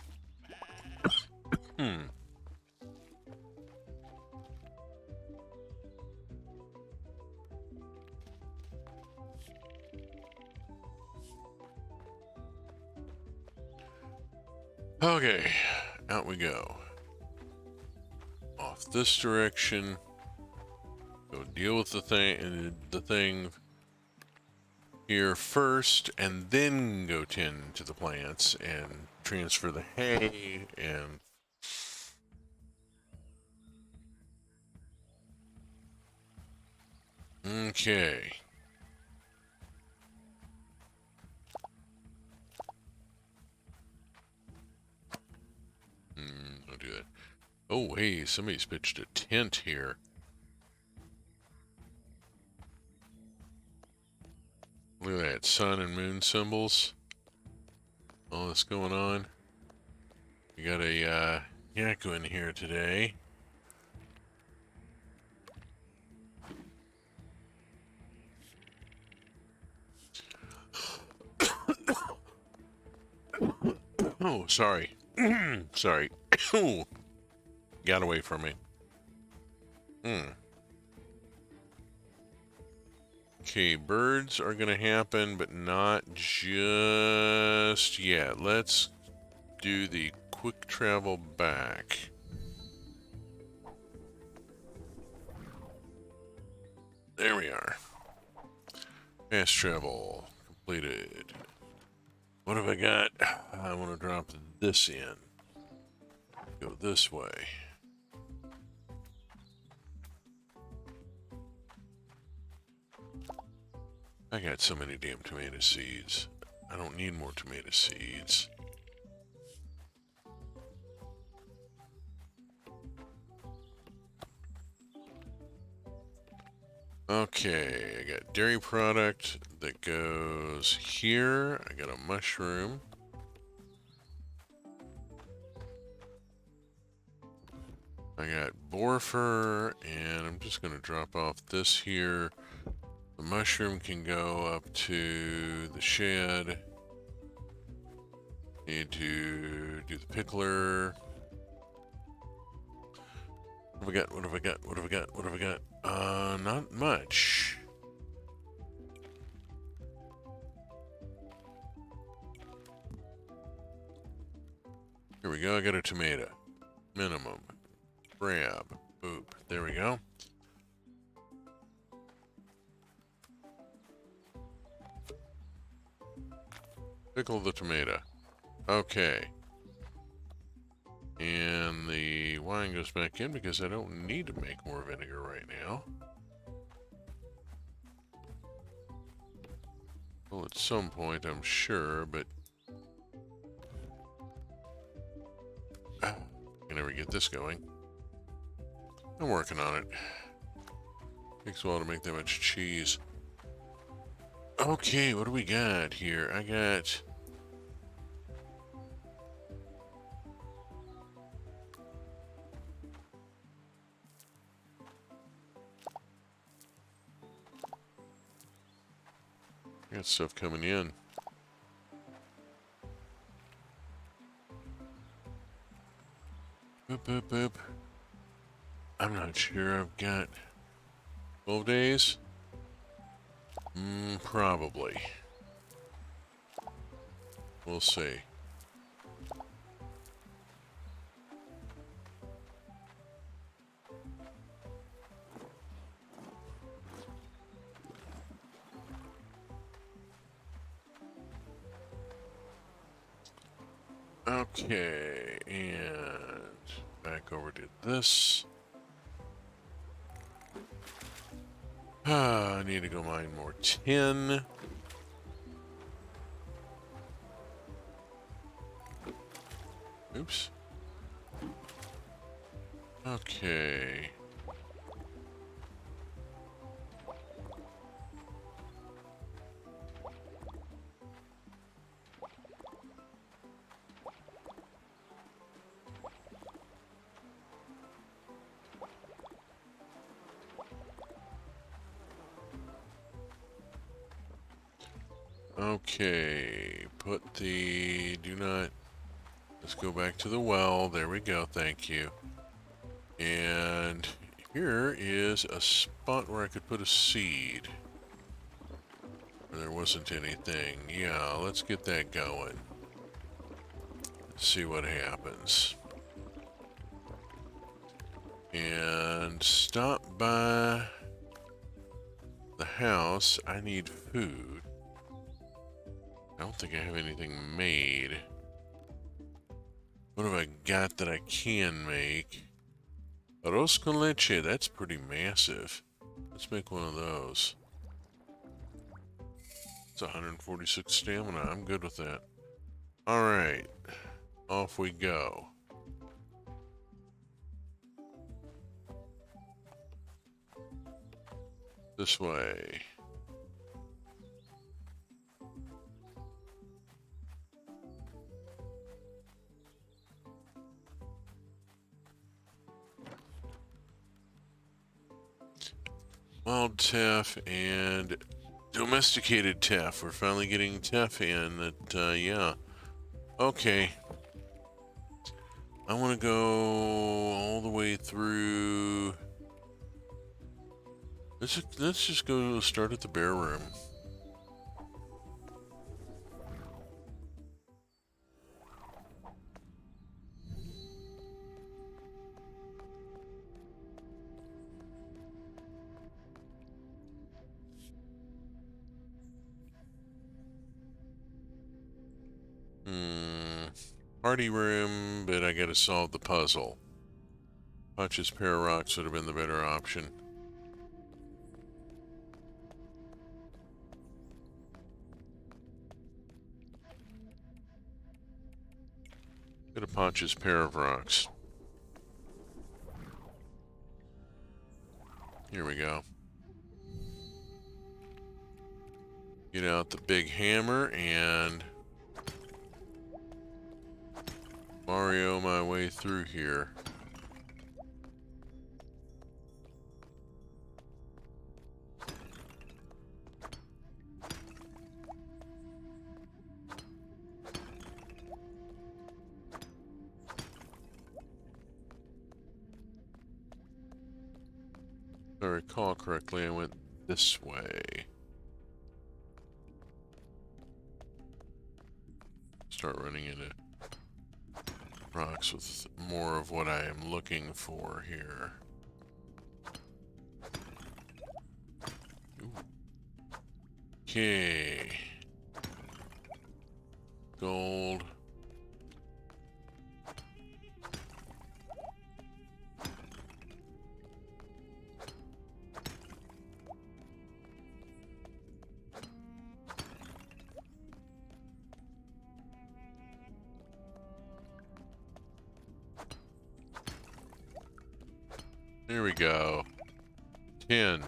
Hmm. Okay, out we go. Off this direction. Go deal with the thing here first, and then go tend to the plants and transfer the hay and. Okay. Don't do that. Oh, hey, somebody's pitched a tent here. Look at that, sun and moon symbols. All that's going on. We got a Yakko in here today. Oh, sorry. Sorry. Got away from me. Okay, birds are gonna happen, but not just yet. Let's do the quick travel back. There we are. Fast travel completed. What have I got? I want to drop this in. Go this way. I got so many damn tomato seeds. I don't need more tomato seeds. Okay, I got dairy product that goes here. I got a mushroom. I got boar fur, and I'm just going to drop off this here. The mushroom can go up to the shed. Need to do the pickler. What have I got? What have I got? What have I got? What have I got? Not much. Here we go. I got a tomato. Minimum. Grab. Boop. There we go. Pickle the tomato. Okay. And the wine goes back in because I don't need to make more vinegar right now. Well, at some point, I'm sure, but I can never get this going. I'm working on it. Takes a while to make that much cheese. Okay, what do we got here? I got... I got stuff coming in. Boop, boop, boop. I'm not sure I've got 12 days. Probably. We'll see. Okay, and back over to this. I need to go mine more tin. Oops. Okay. Okay, put the, do not, let's go back to the well. There we go, thank you. And here is a spot where I could put a seed. There wasn't anything. Yeah, let's get that going. Let's see what happens. And stop by the house. I need food. I don't think I have anything made. What have I got that I can make? Arroz con leche, that's pretty massive. Let's make one of those. It's 146 stamina. I'm good with that. Alright. Off we go. This way. Wild teff and domesticated teff. We're finally getting teff in that, yeah. Okay. I want to go all the way through. Let's just go start at the bear room. Party room, but I gotta solve the puzzle. Pacha's pair of rocks would have been the better option. Get a Pacha's pair of rocks. Here we go. Get out the big hammer and Mario my way through here. If I recall correctly, I went this way. Start running into rocks with more of what I am looking for here. Ooh. Okay. Gold. There we go. 10.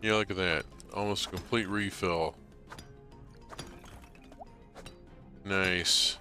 Yeah, look at that. Almost a complete refill. Nice.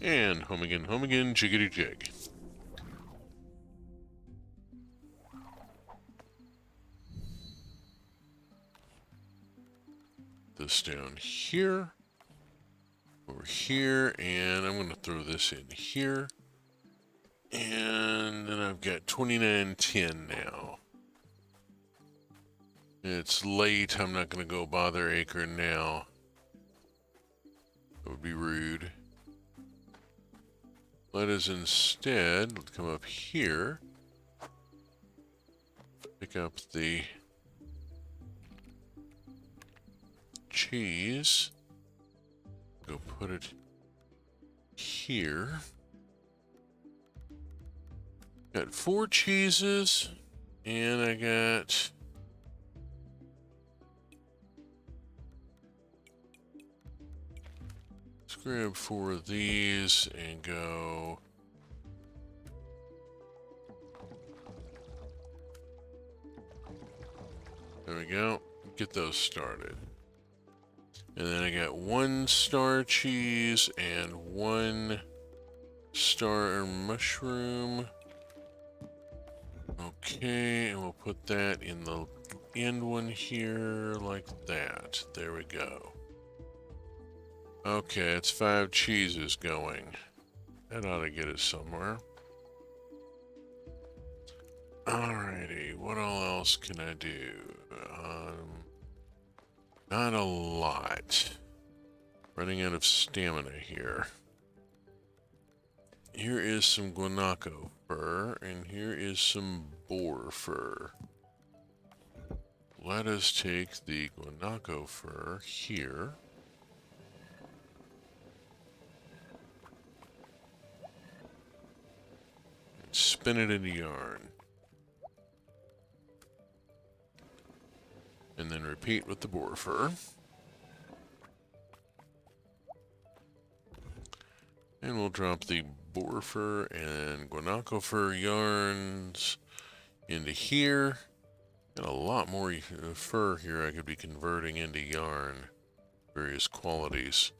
And home again, jiggity jig. This down here, over here, and I'm going to throw this in here. And then I've got 2910 now. It's late, I'm not going to go bother Acre now. That would be rude. Let us instead come up here, pick up the cheese, go put it here. Got 4 cheeses, and I got let's grab 4 of these and go. There we go. Get those started. And then I got 1 star cheese and 1 star mushroom. Okay, and we'll put that in the end one here like that. There we go. Okay, it's 5 cheeses going. That ought to get us somewhere. Alrighty, what all else can I do? Not a lot. Running out of stamina here. Here is some guanaco fur, and here is some boar fur. Let us take the guanaco fur here. spin it into yarn. And then repeat with the boar fur. And we'll drop the boar fur and guanaco fur yarns into here. Got a lot more fur here I could be converting into yarn. Various qualities.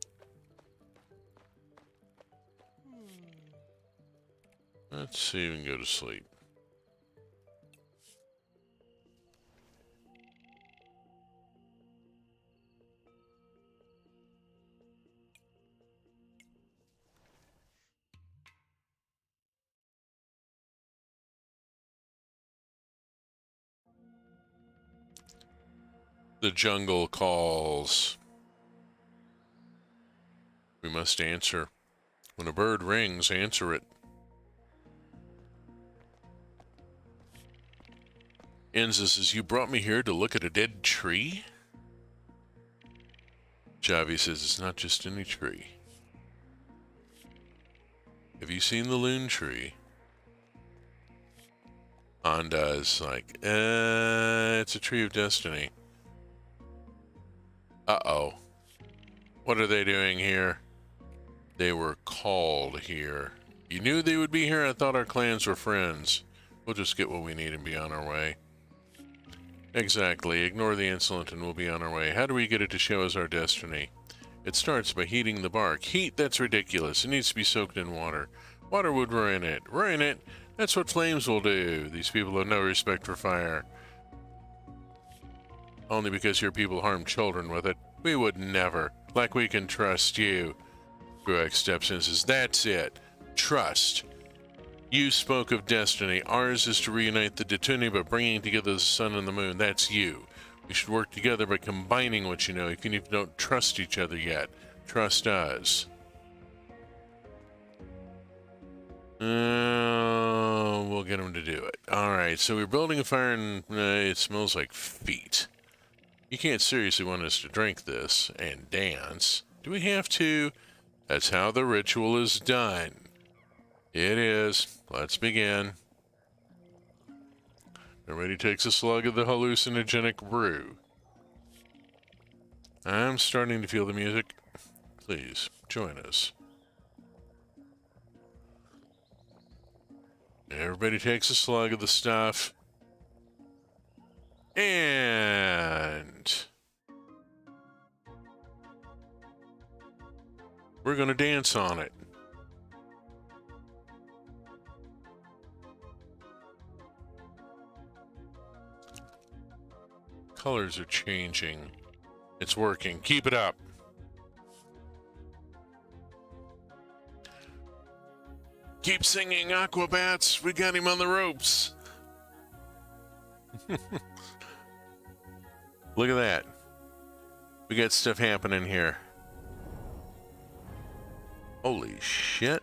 Let's see if we can go to sleep. The jungle calls. We must answer. When a bird rings, answer it. Enza says, you brought me here to look at a dead tree? Javi says, it's not just any tree. Have you seen the loon tree? Anda is like, it's a tree of destiny. Uh-oh. What are they doing here? They were called here. You knew they would be here? I thought our clans were friends. We'll just get what we need and be on our way. Exactly. Ignore the insolent and we'll be on our way. How do we get it to show us our destiny? It starts by heating the bark. Heat? That's ridiculous. It needs to be soaked in water. Water would ruin it. Ruin it? That's what flames will do. These people have no respect for fire. Only because your people harm children with it. We would never. Like we can trust you. Gruak steps in and says, that's it. Trust. You spoke of destiny. Ours is to reunite the Detuni by bringing together the sun and the moon. That's you. We should work together by combining what you know, even if you don't trust each other yet. Trust us. We'll get him to do it. Alright, so we're building a fire and it smells like feet. You can't seriously want us to drink this and dance. Do we have to? That's how the ritual is done. It is. Let's begin. Everybody takes a slug of the hallucinogenic brew. I'm starting to feel the music. Please, join us. Everybody takes a slug of the stuff. And we're gonna dance on it. Colors are changing. It's working. Keep it up. Keep singing, Aquabats. We got him on the ropes. Look at that. We got stuff happening here. Holy shit.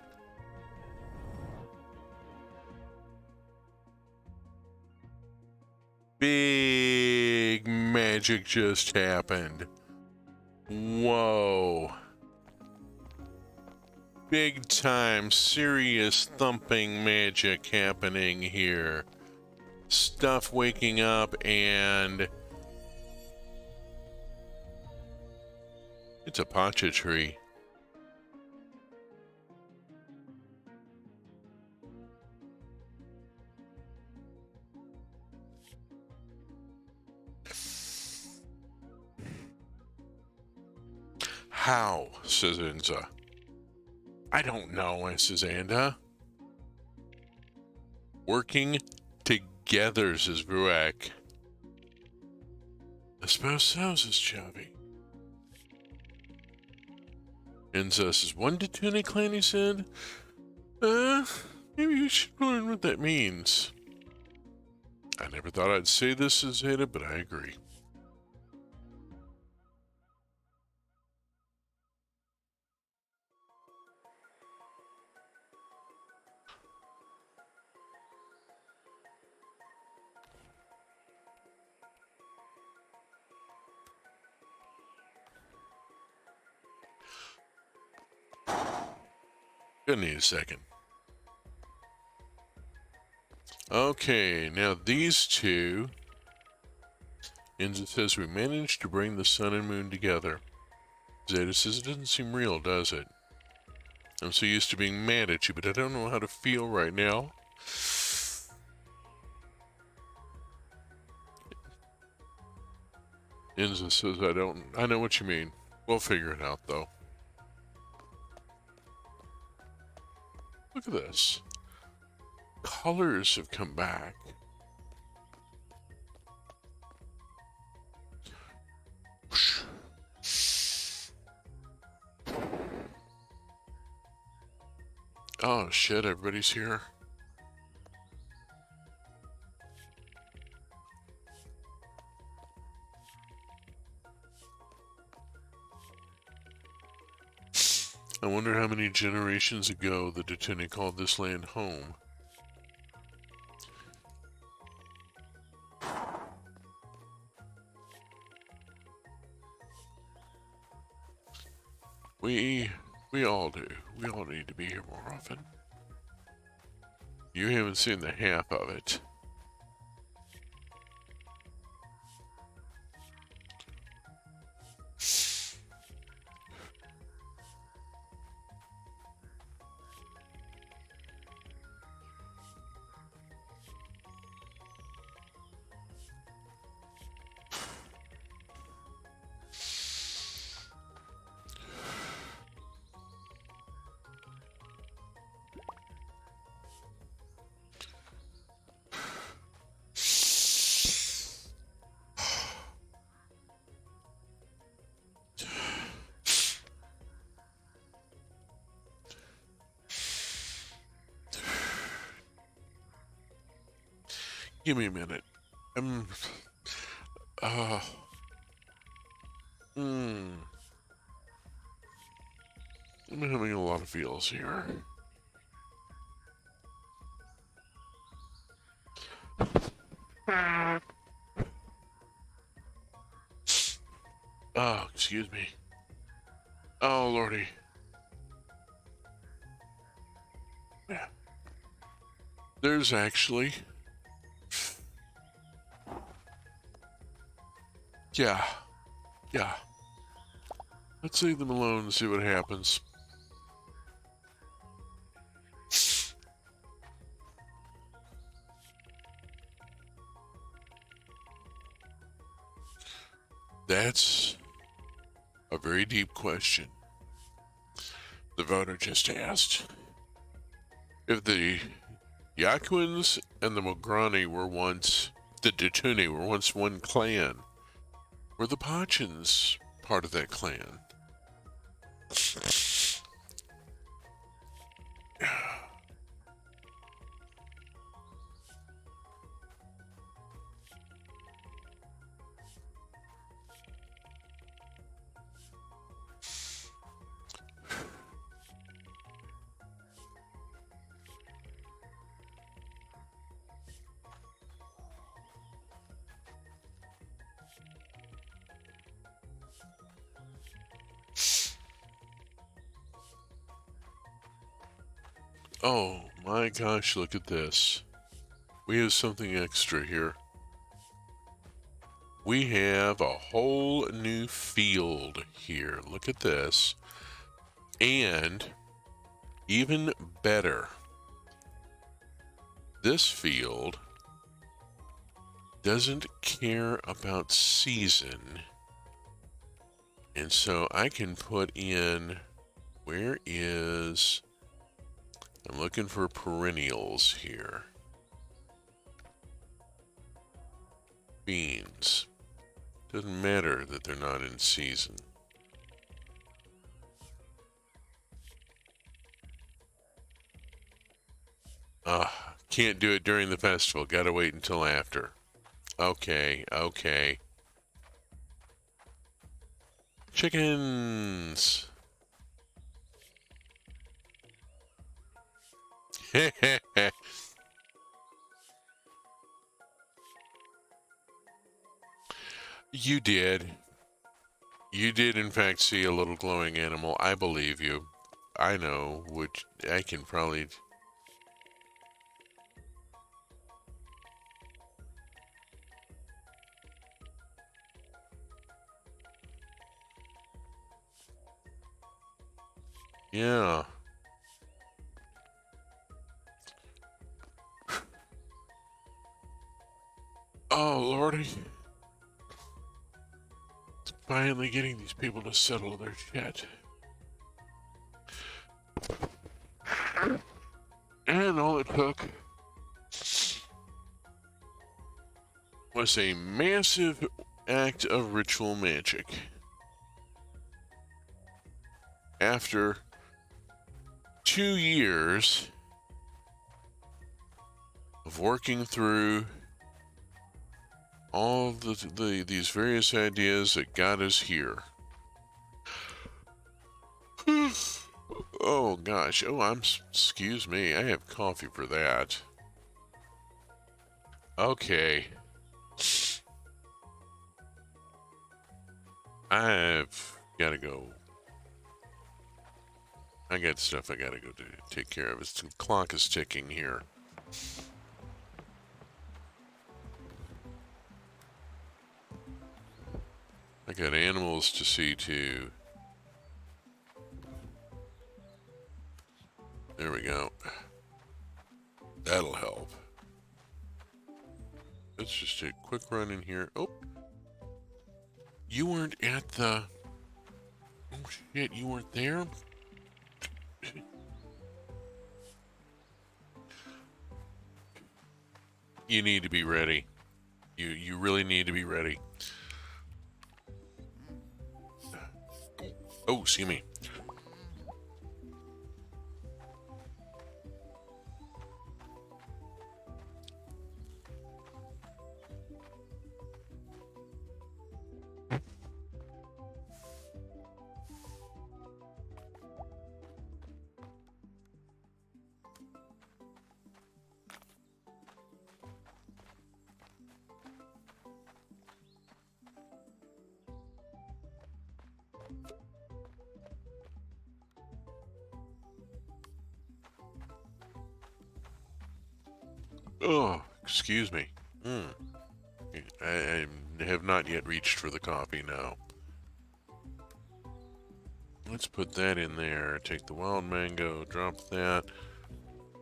Big magic just happened. Whoa. Big time, serious thumping magic happening here. Stuff waking up and it's a Pacha tree. How? Says Enza. I don't know, says Anda. Working together, says Gruak. I suppose so, says Chavi. Enza says, one to 20 clan, he said? Maybe you should learn what that means. I never thought I'd say this, says Ada, but I agree. Gonna need a second. Okay, now these two, and it says we managed to bring the sun and moon together. Zeta says it doesn't seem real, does it? I'm so used to being mad at you, but I don't know how to feel right now. Enza says I know what you mean. We'll figure it out though. Look at this. Colors have come back. Oh shit, everybody's here. I wonder how many generations ago the Detuni called this land home. We all do. We all need to be here more often. You haven't seen the half of it. Give me a minute. I'm having a lot of feels here. Oh, excuse me. Oh, lordy. Yeah. There's actually... Yeah. Yeah. Let's leave them alone and see what happens. That's a very deep question. The voter just asked if the Yakuans and the Mograni were once, the Detuni were once one clan. Were the Pachans part of that clan? Oh my gosh, look at this. We have something extra here. We have a whole new field here. Look at this. And even better, this field doesn't care about season. And so I can put in, where is, I'm looking for perennials here. Beans. Doesn't matter that they're not in season. Can't do it during the festival. Gotta wait until after. Okay, okay. Chickens. You did. You did, in fact, see a little glowing animal. I believe you. I know, which I can probably... Yeah. Oh, Lordy. Finally getting these people to settle their shit. And all it took was a massive act of ritual magic. After 2 years of working through all these various ideas that got us here. Oh gosh. Oh, excuse me. I have coffee for that. Okay. I've got to go. I got stuff I got to go to take care of. The clock is ticking here. I got animals to see too. There we go. That'll help. Let's just take a quick run in here. Oh, you weren't at the... Oh shit, you weren't there? You need to be ready. You really need to be ready. Oh, excuse me. Oh, excuse me. I have not yet reached for the coffee now. Let's put that in there. Take the wild mango, drop that.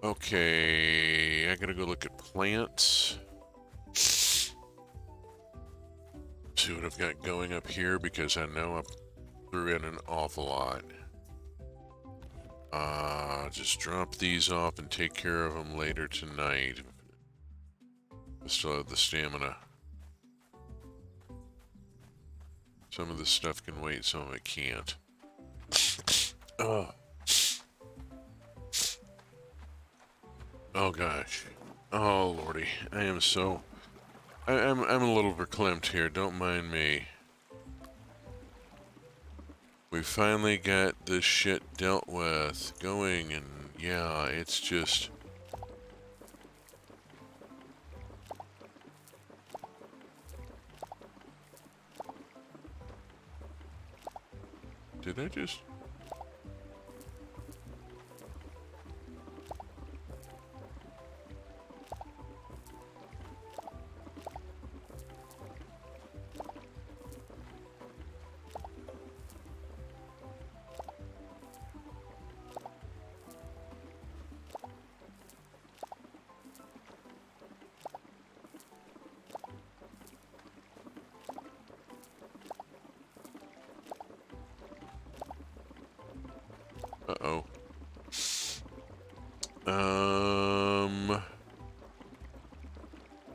Okay, I gotta go look at plants. See what I've got going up here because I know I threw in an awful lot. Just drop these off and take care of them later tonight. I still have the stamina. Some of this stuff can wait, some of it can't. Oh. Oh gosh. Oh lordy. I am so... I'm a little verklempt here, don't mind me. We finally got this shit dealt with going, and yeah, it's just... Did I just... Uh-oh.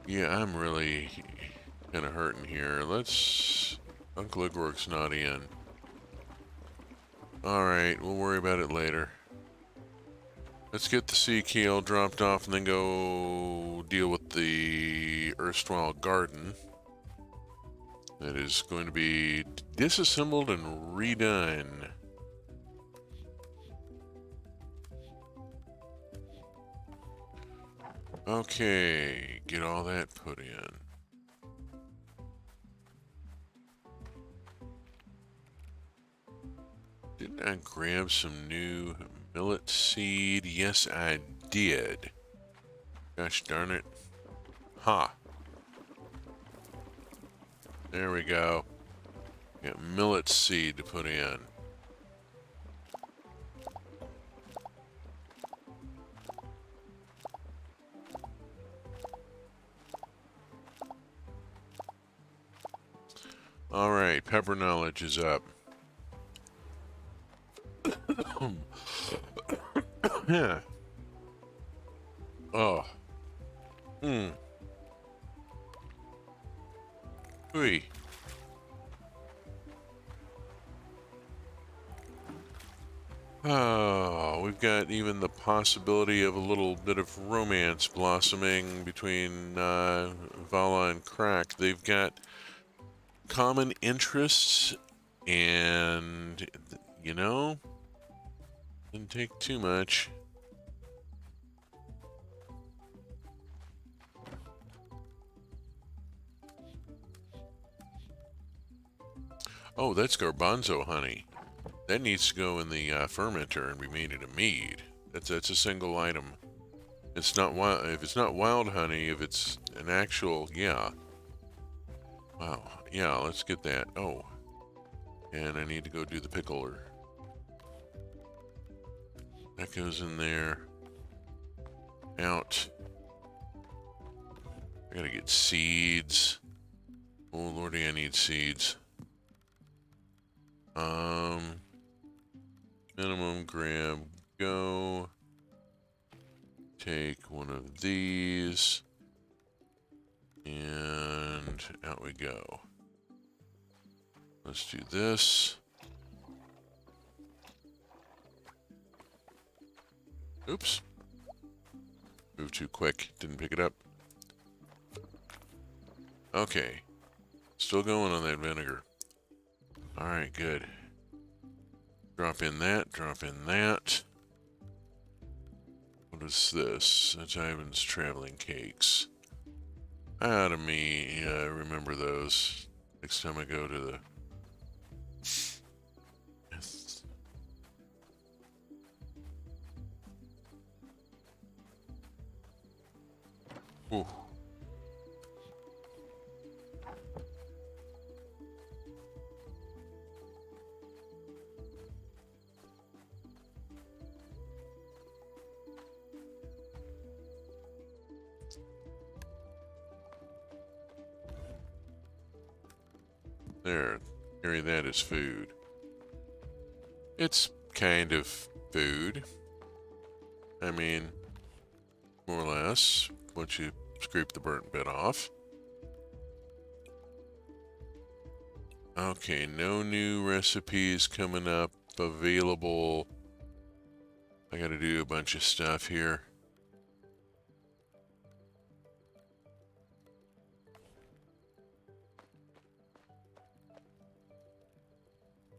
Yeah, I'm really kind of hurting here. Uncle Igwork's not in. Alright, we'll worry about it later. Let's get the sea keel dropped off and then go deal with the erstwhile garden. That is going to be disassembled and redone. Okay, get all that put in. Didn't I grab some new millet seed? Yes, I did. Gosh darn it. Ha. There we go. Got millet seed to put in. All right, pepper knowledge is up. Yeah. Oh. Hmm. Ooh. Oh, we've got even the possibility of a little bit of romance blossoming between Vala and Crack. They've got common interests, and, you know, didn't take too much. Oh, that's garbanzo honey. That needs to go in the fermenter and be made into mead. That's a single item. It's not wild. If it's not wild honey, if it's an actual, yeah. Wow. Yeah, let's get that. Oh, and I need to go do the pickler. That goes in there. Out. I gotta get seeds. Oh lordy, I need seeds. Minimum grab. Go. Take one of these. And out we go. Let's do this. Oops. Moved too quick. Didn't pick it up. Okay. Still going on that vinegar. Alright, good. Drop in that. Drop in that. What is this? That's Ivan's traveling cakes. Out of me. Yeah, I remember those. Next time I go to the... Ooh. There. Carry that as food. It's kind of food. I mean, more or less, once you scrape the burnt bit off. Okay, no new recipes coming up available. I gotta do a bunch of stuff here.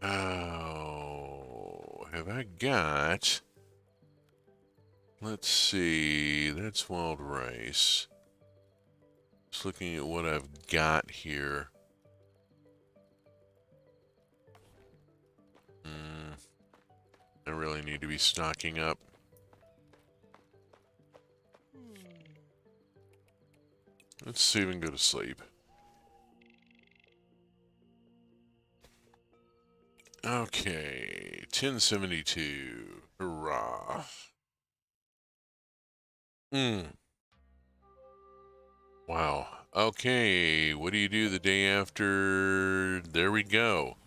Oh, have I got... Let's see, that's wild rice. Just looking at what I've got here. I really need to be stocking up. Let's see if we can go to sleep. Okay, 1072. Hurrah. Wow. Okay, what do you do the day after? There we go.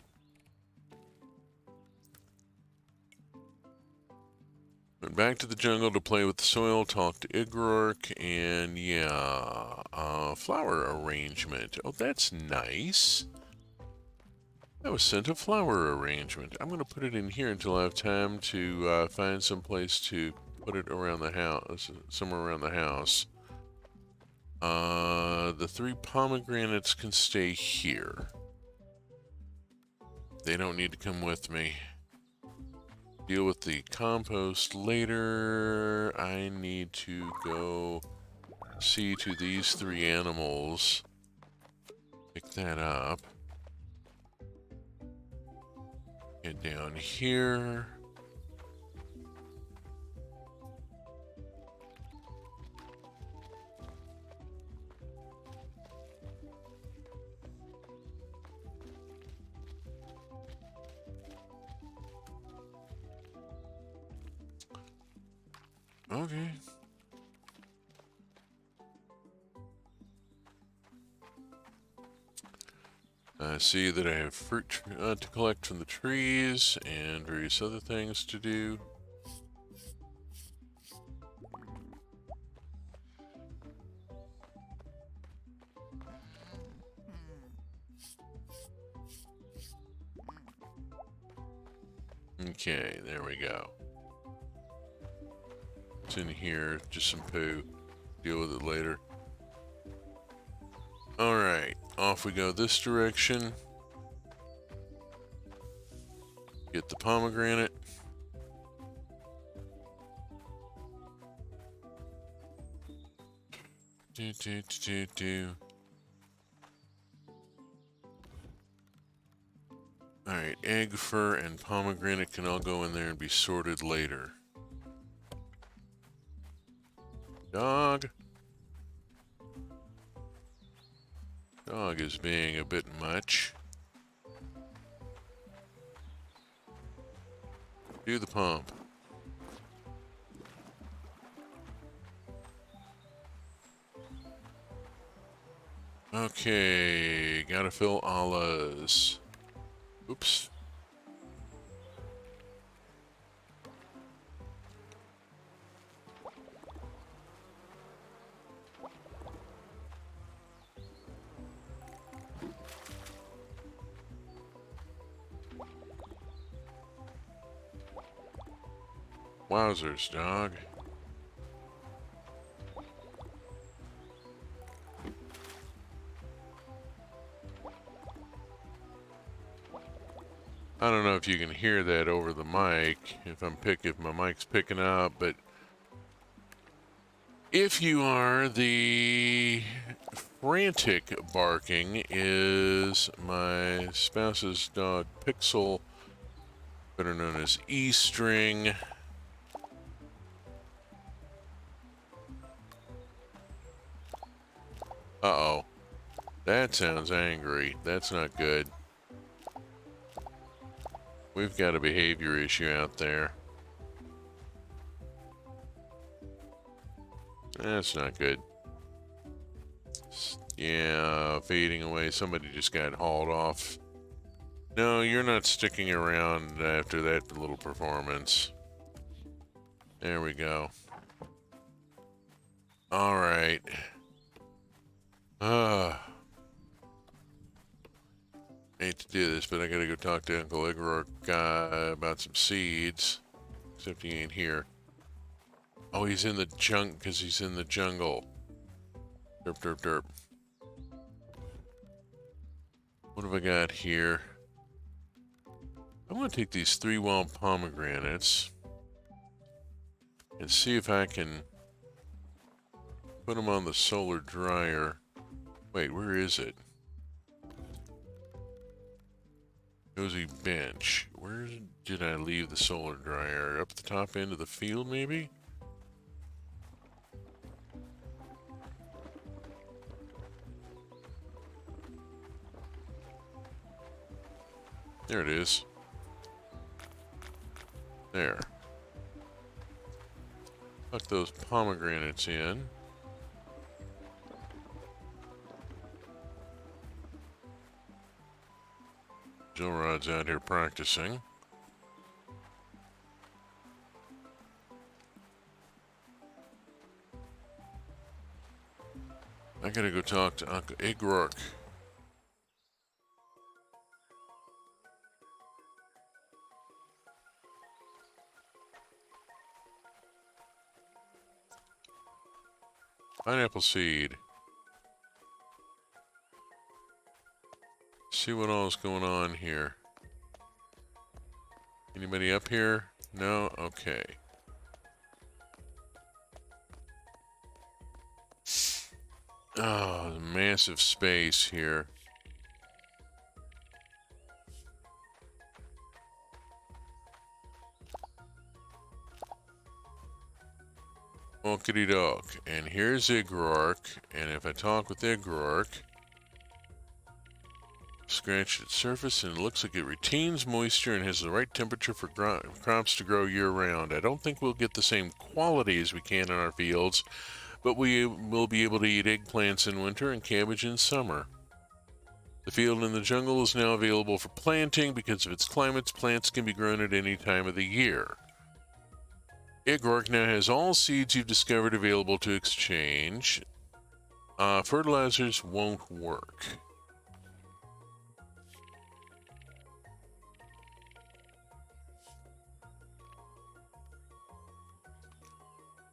Went back to the jungle to play with the soil, talk to Igrork, and yeah, flower arrangement. Oh, that's nice. I was sent a flower arrangement. I'm going to put it in here until I have time to find some place to put it around the house, somewhere around the house. The 3 pomegranates can stay here. They don't need to come with me. Deal with the compost later. I need to go see to these 3 animals. Pick that up. Get down here. Okay. I see that I have fruit to collect from the trees and various other things to do. Okay, there we go. It's in here, just some poo. Deal with it later. Alright, off we go this direction. Get the pomegranate. Alright, egg, fur, and pomegranate can all go in there and be sorted later. Dog. Dog is being a bit much. Do the pump. Okay, gotta fill Allah's. Oops. Wowzers, dog. I don't know if you can hear that over the mic, if my mic's picking up, but if you are, the frantic barking is my spouse's dog Pixel, better known as E-String. Uh-oh. That sounds angry. That's not good. We've got a behavior issue out there. That's not good. Yeah, fading away. Somebody just got hauled off. No, you're not sticking around after that little performance. There we go. Alright. Hate to do this, but I gotta go talk to Uncle Igor about some seeds. Except he ain't here. Oh, he's in the because he's in the jungle. Derp, derp, derp. What have I got here? I want to take these 3 wild pomegranates and see if I can put them on the solar dryer. Wait, where is it? Cozy bench. Where did I leave the solar dryer? Up the top end of the field, maybe? There it is. There. Tuck those pomegranates in. Jill Rod's out here practicing. I gotta go talk to Uncle Igor. Pineapple seed. See what all's going on here. Anybody up here? No? Okay. Oh, massive space here. Okie doke. And here's Igrork. And if I talk with Igrork, scratch its surface and it looks like it retains moisture and has the right temperature for crops to grow year-round. I don't think we'll get the same quality as we can in our fields, but we will be able to eat eggplants in winter and cabbage in summer. The field in the jungle is now available for planting. Because of its climates, plants can be grown at any time of the year. Igork now has all seeds you've discovered available to exchange. Fertilizers won't work.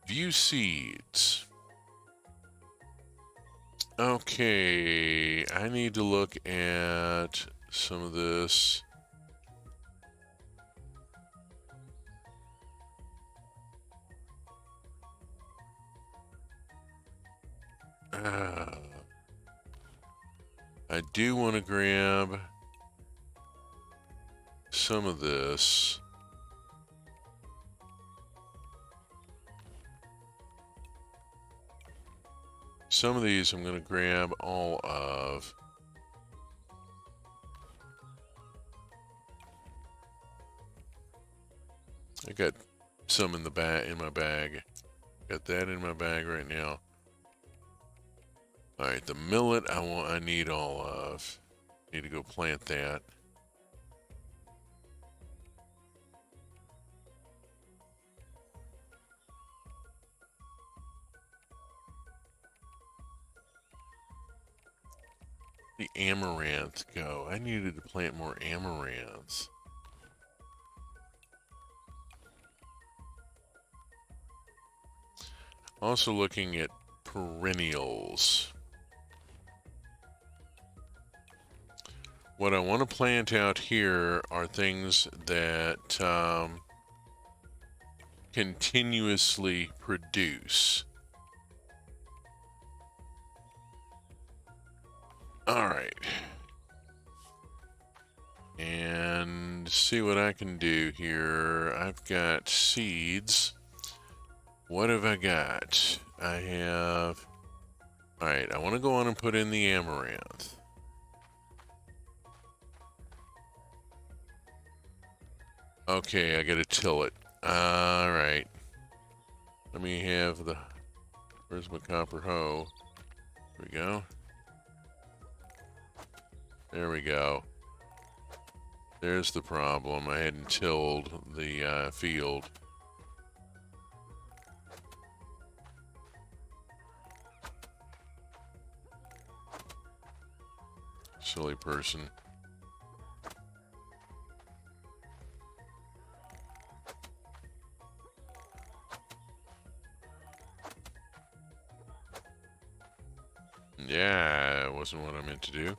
View seeds. Okay, I need to look at some of this. I do want to grab some of this. Some of these I'm going to grab all of. I got some in my bag. Got that in my bag right now. All right, the millet I need all of. Need to go plant that. The amaranth go. I needed to plant more amaranths. Also looking at perennials. What I want to plant out here are things that continuously produce. All right. And see what I can do here. I've got seeds. What have I got? I have... All right, I want to go on and put in the amaranth. Okay, I gotta till it. All right. Let me have the... Where's my copper hoe? There we go. There we go. There's the problem. I hadn't tilled the field. Silly person. Yeah, it wasn't what I meant to do.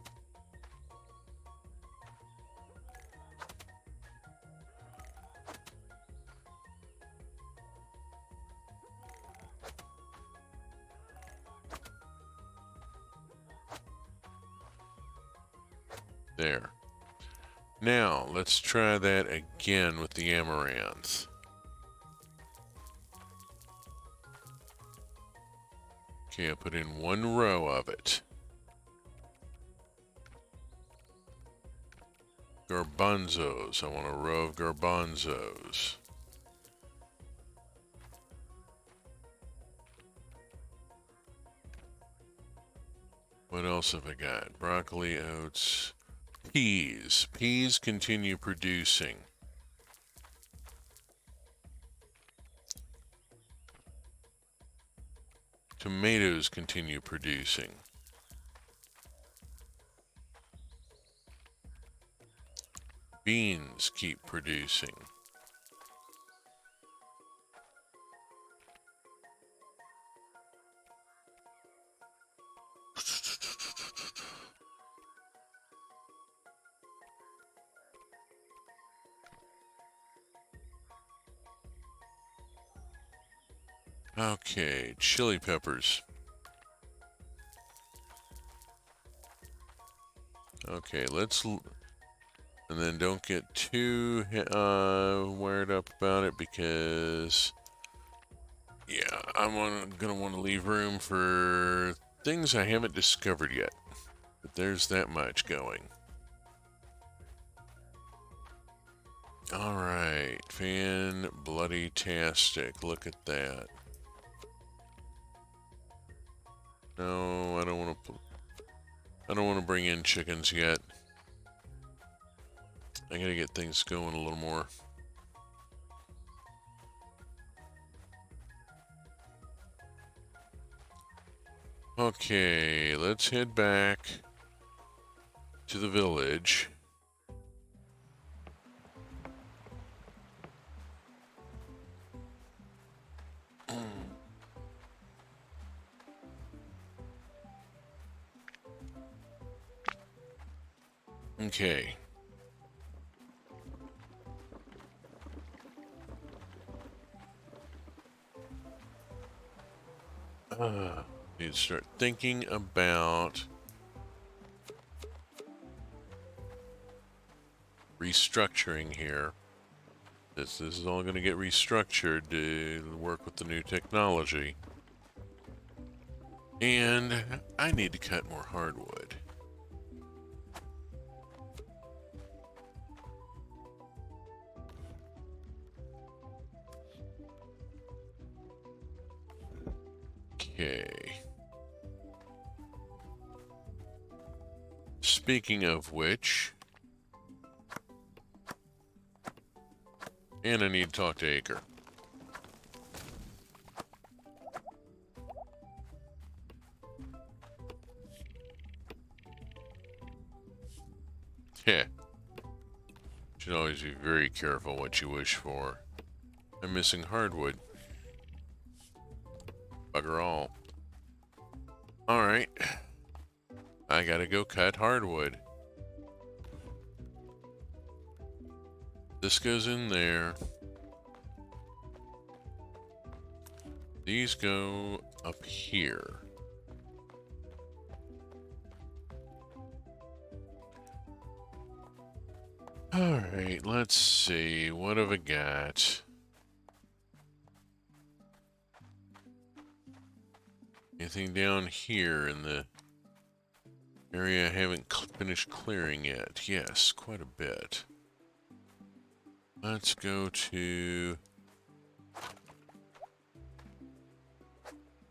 There. Now, let's try that again with the amaranth. Okay, I put in one row of it. Garbanzos. I want a row of garbanzos. What else have I got? Broccoli, oats, peas. Peas continue producing. Tomatoes continue producing. Beans keep producing. Okay, chili peppers. Okay, and then don't get too wired up about it because, yeah, I'm gonna want to leave room for things I haven't discovered yet. But there's that much going. All right, fan bloody tastic. Look at that. No, I don't want to. I don't want to bring in chickens yet. I gotta get things going a little more. Okay, let's head back to the village. Okay. Need to start thinking about restructuring here. This is all going to get restructured to work with the new technology. And I need to cut more hardwood. Okay. Speaking of which, and I need to talk to Acre. Yeah. Should always be very careful what you wish for. I'm missing hardwood. Bugger all. Alright. I gotta go cut hardwood. This goes in there. These go up here. Alright, let's see. What have I got? Anything down here in the area I haven't finished clearing yet? Yes, quite a bit. Let's go to...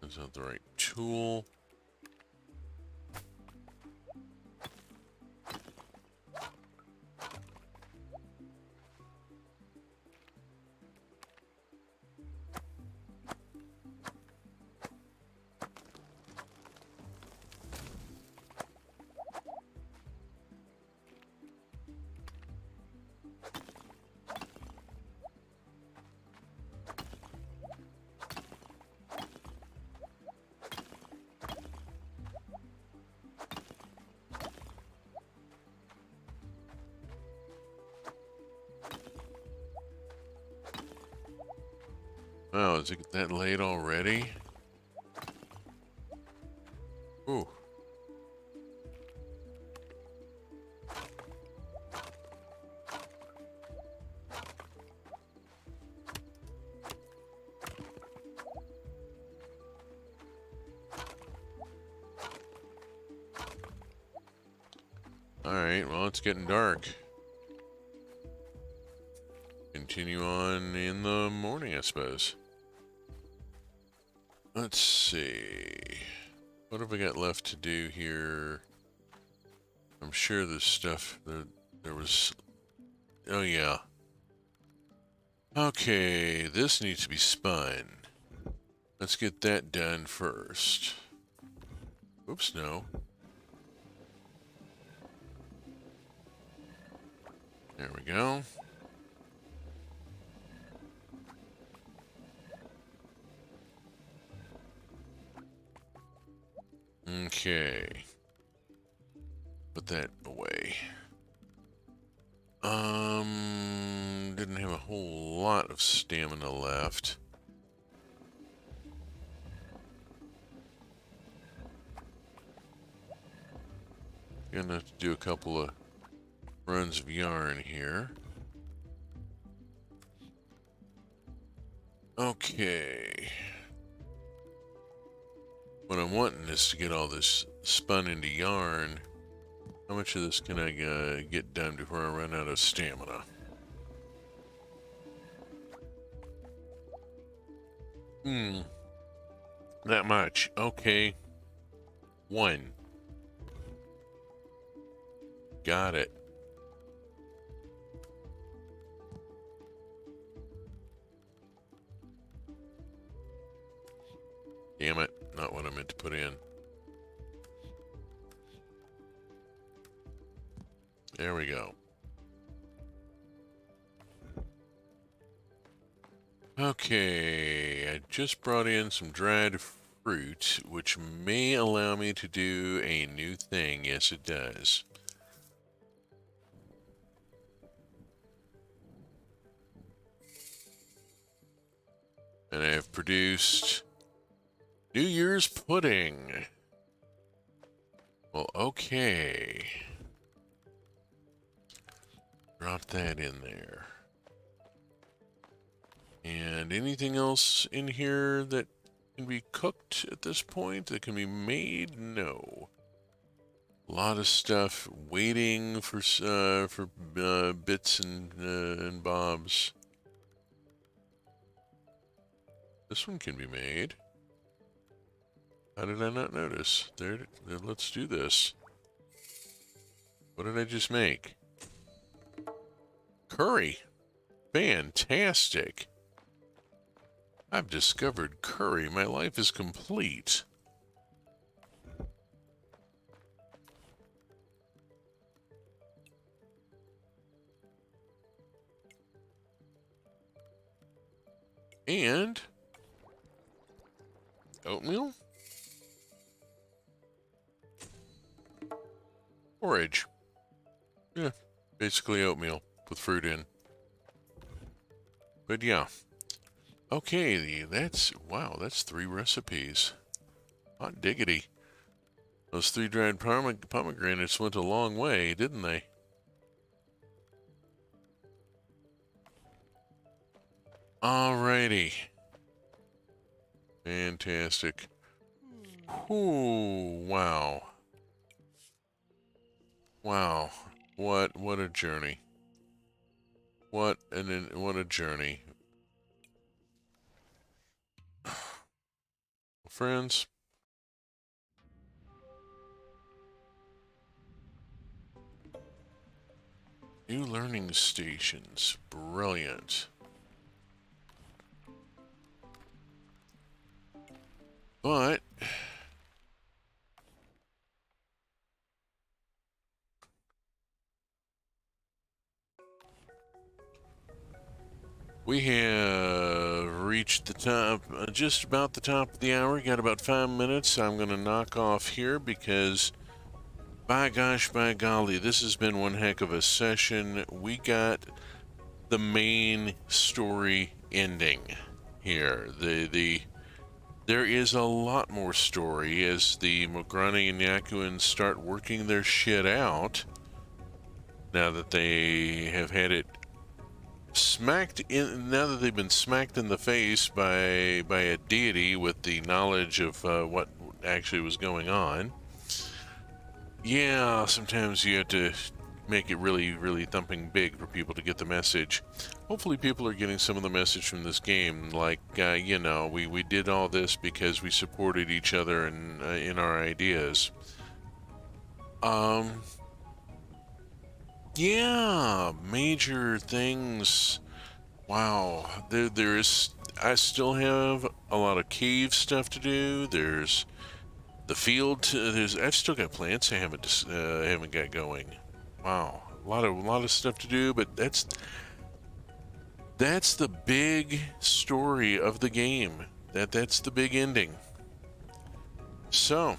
That's not the right tool. Wow, is it that late already? Ooh. Alright, well, it's getting dark. Continue on in the morning, I suppose. Let's see. What have we got left to do here? I'm sure there's stuff that there was... Oh, yeah. Okay, this needs to be spun. Let's get that done first. Oops, no. There we go. Okay. Put that away. Didn't have a whole lot of stamina left. Gonna have to do a couple of runs of yarn here. Okay. What I'm wanting is to get all this spun into yarn. How much of this can I get done before I run out of stamina? That much. Okay. 1. Got it. Damn it. Not what I meant to put in. There we go. Okay, I just brought in some dried fruit, which may allow me to do a new thing. Yes, it does. And I have produced New Year's pudding. Well, okay. Drop that in there. And anything else in here that can be cooked at this point, that can be made? No. A lot of stuff waiting for bits and bobs. This one can be made. How did I not notice? There, let's do this. What did I just make? Curry. Fantastic. I've discovered curry. My life is complete. And oatmeal? Porridge. Yeah, basically oatmeal with fruit in. But yeah. Okay, wow, that's 3 recipes. Hot diggity. Those 3 dried pomegranates went a long way, didn't they? Alrighty. Fantastic. Ooh, wow. Wow. What a journey. What a journey. Friends, new learning stations. Brilliant. But we have reached the top, just about the top of the hour. Got about 5 minutes. I'm going to knock off here because, by gosh, by golly, this has been one heck of a session. We got the main story ending here. There is a lot more story as the Mograni and Yakuans start working their shit out. Now that they have had it smacked in, now that they've been smacked in the face by a deity with the knowledge of what actually was going on. Yeah, sometimes you have to make it really, really thumping big for people to get the message. Hopefully people are getting some of the message from this game, like, you know, we did all this because we supported each other in our ideas. Yeah, major things. Wow, there is, I still have a lot of cave stuff to do. There's the field, I've still got plants I haven't got going. Wow, a lot of stuff to do, but that's the big story of the game. That's the big ending. So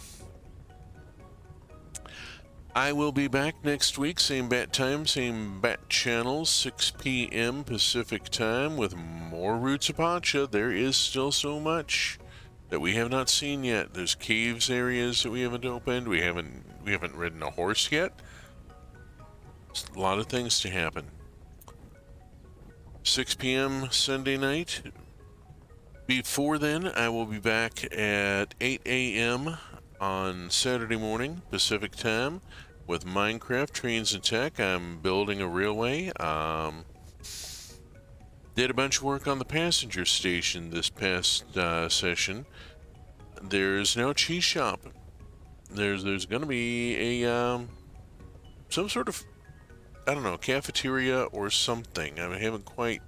I will be back next week, same bat time, same bat channel, 6 p.m. Pacific time, with more Roots of Pacha. There is still so much that we have not seen yet. There's caves areas that we haven't opened. We haven't ridden a horse yet. There's a lot of things to happen. 6 p.m. Sunday night. Before then, I will be back at 8 a.m. on Saturday morning Pacific time with Minecraft Trains and Tech. I'm building a railway. Did a bunch of work on the passenger station this past session. There's now a cheese shop. There's going to be some sort of, I don't know, cafeteria or something. I haven't quite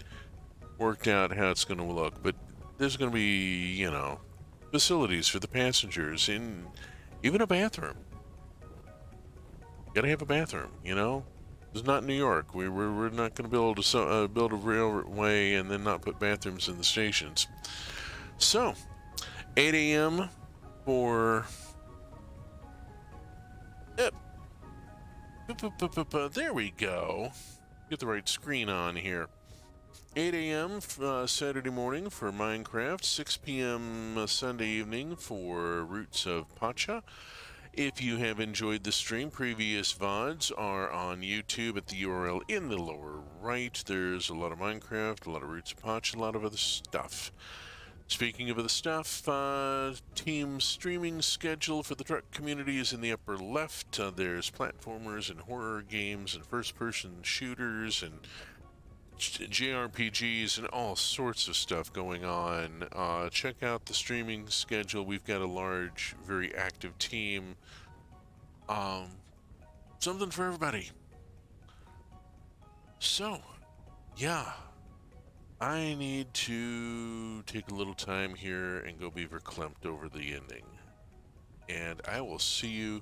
worked out how it's going to look, but there's going to be, facilities for the passengers, and even a bathroom. Got to have a bathroom, It's not New York. We're not going to be able to build a railway and then not put bathrooms in the stations. So, 8 a.m. for. Yep. There we go. Get the right screen on here. 8 a.m. Saturday morning for Minecraft. 6 p.m. Sunday evening for Roots of Pacha. If you have enjoyed the stream, previous VODs are on YouTube at the URL in the lower right. There's a lot of Minecraft, a lot of Roots of Pacha, a lot of other stuff. Speaking of other stuff, team streaming schedule for the truck community is in the upper left. There's platformers and horror games and first-person shooters and JRPGs and all sorts of stuff going on. Check out the streaming schedule. We've got a large, very active team. Something for everybody. So, yeah. I need to take a little time here and go be verklempt over the ending. And I will see you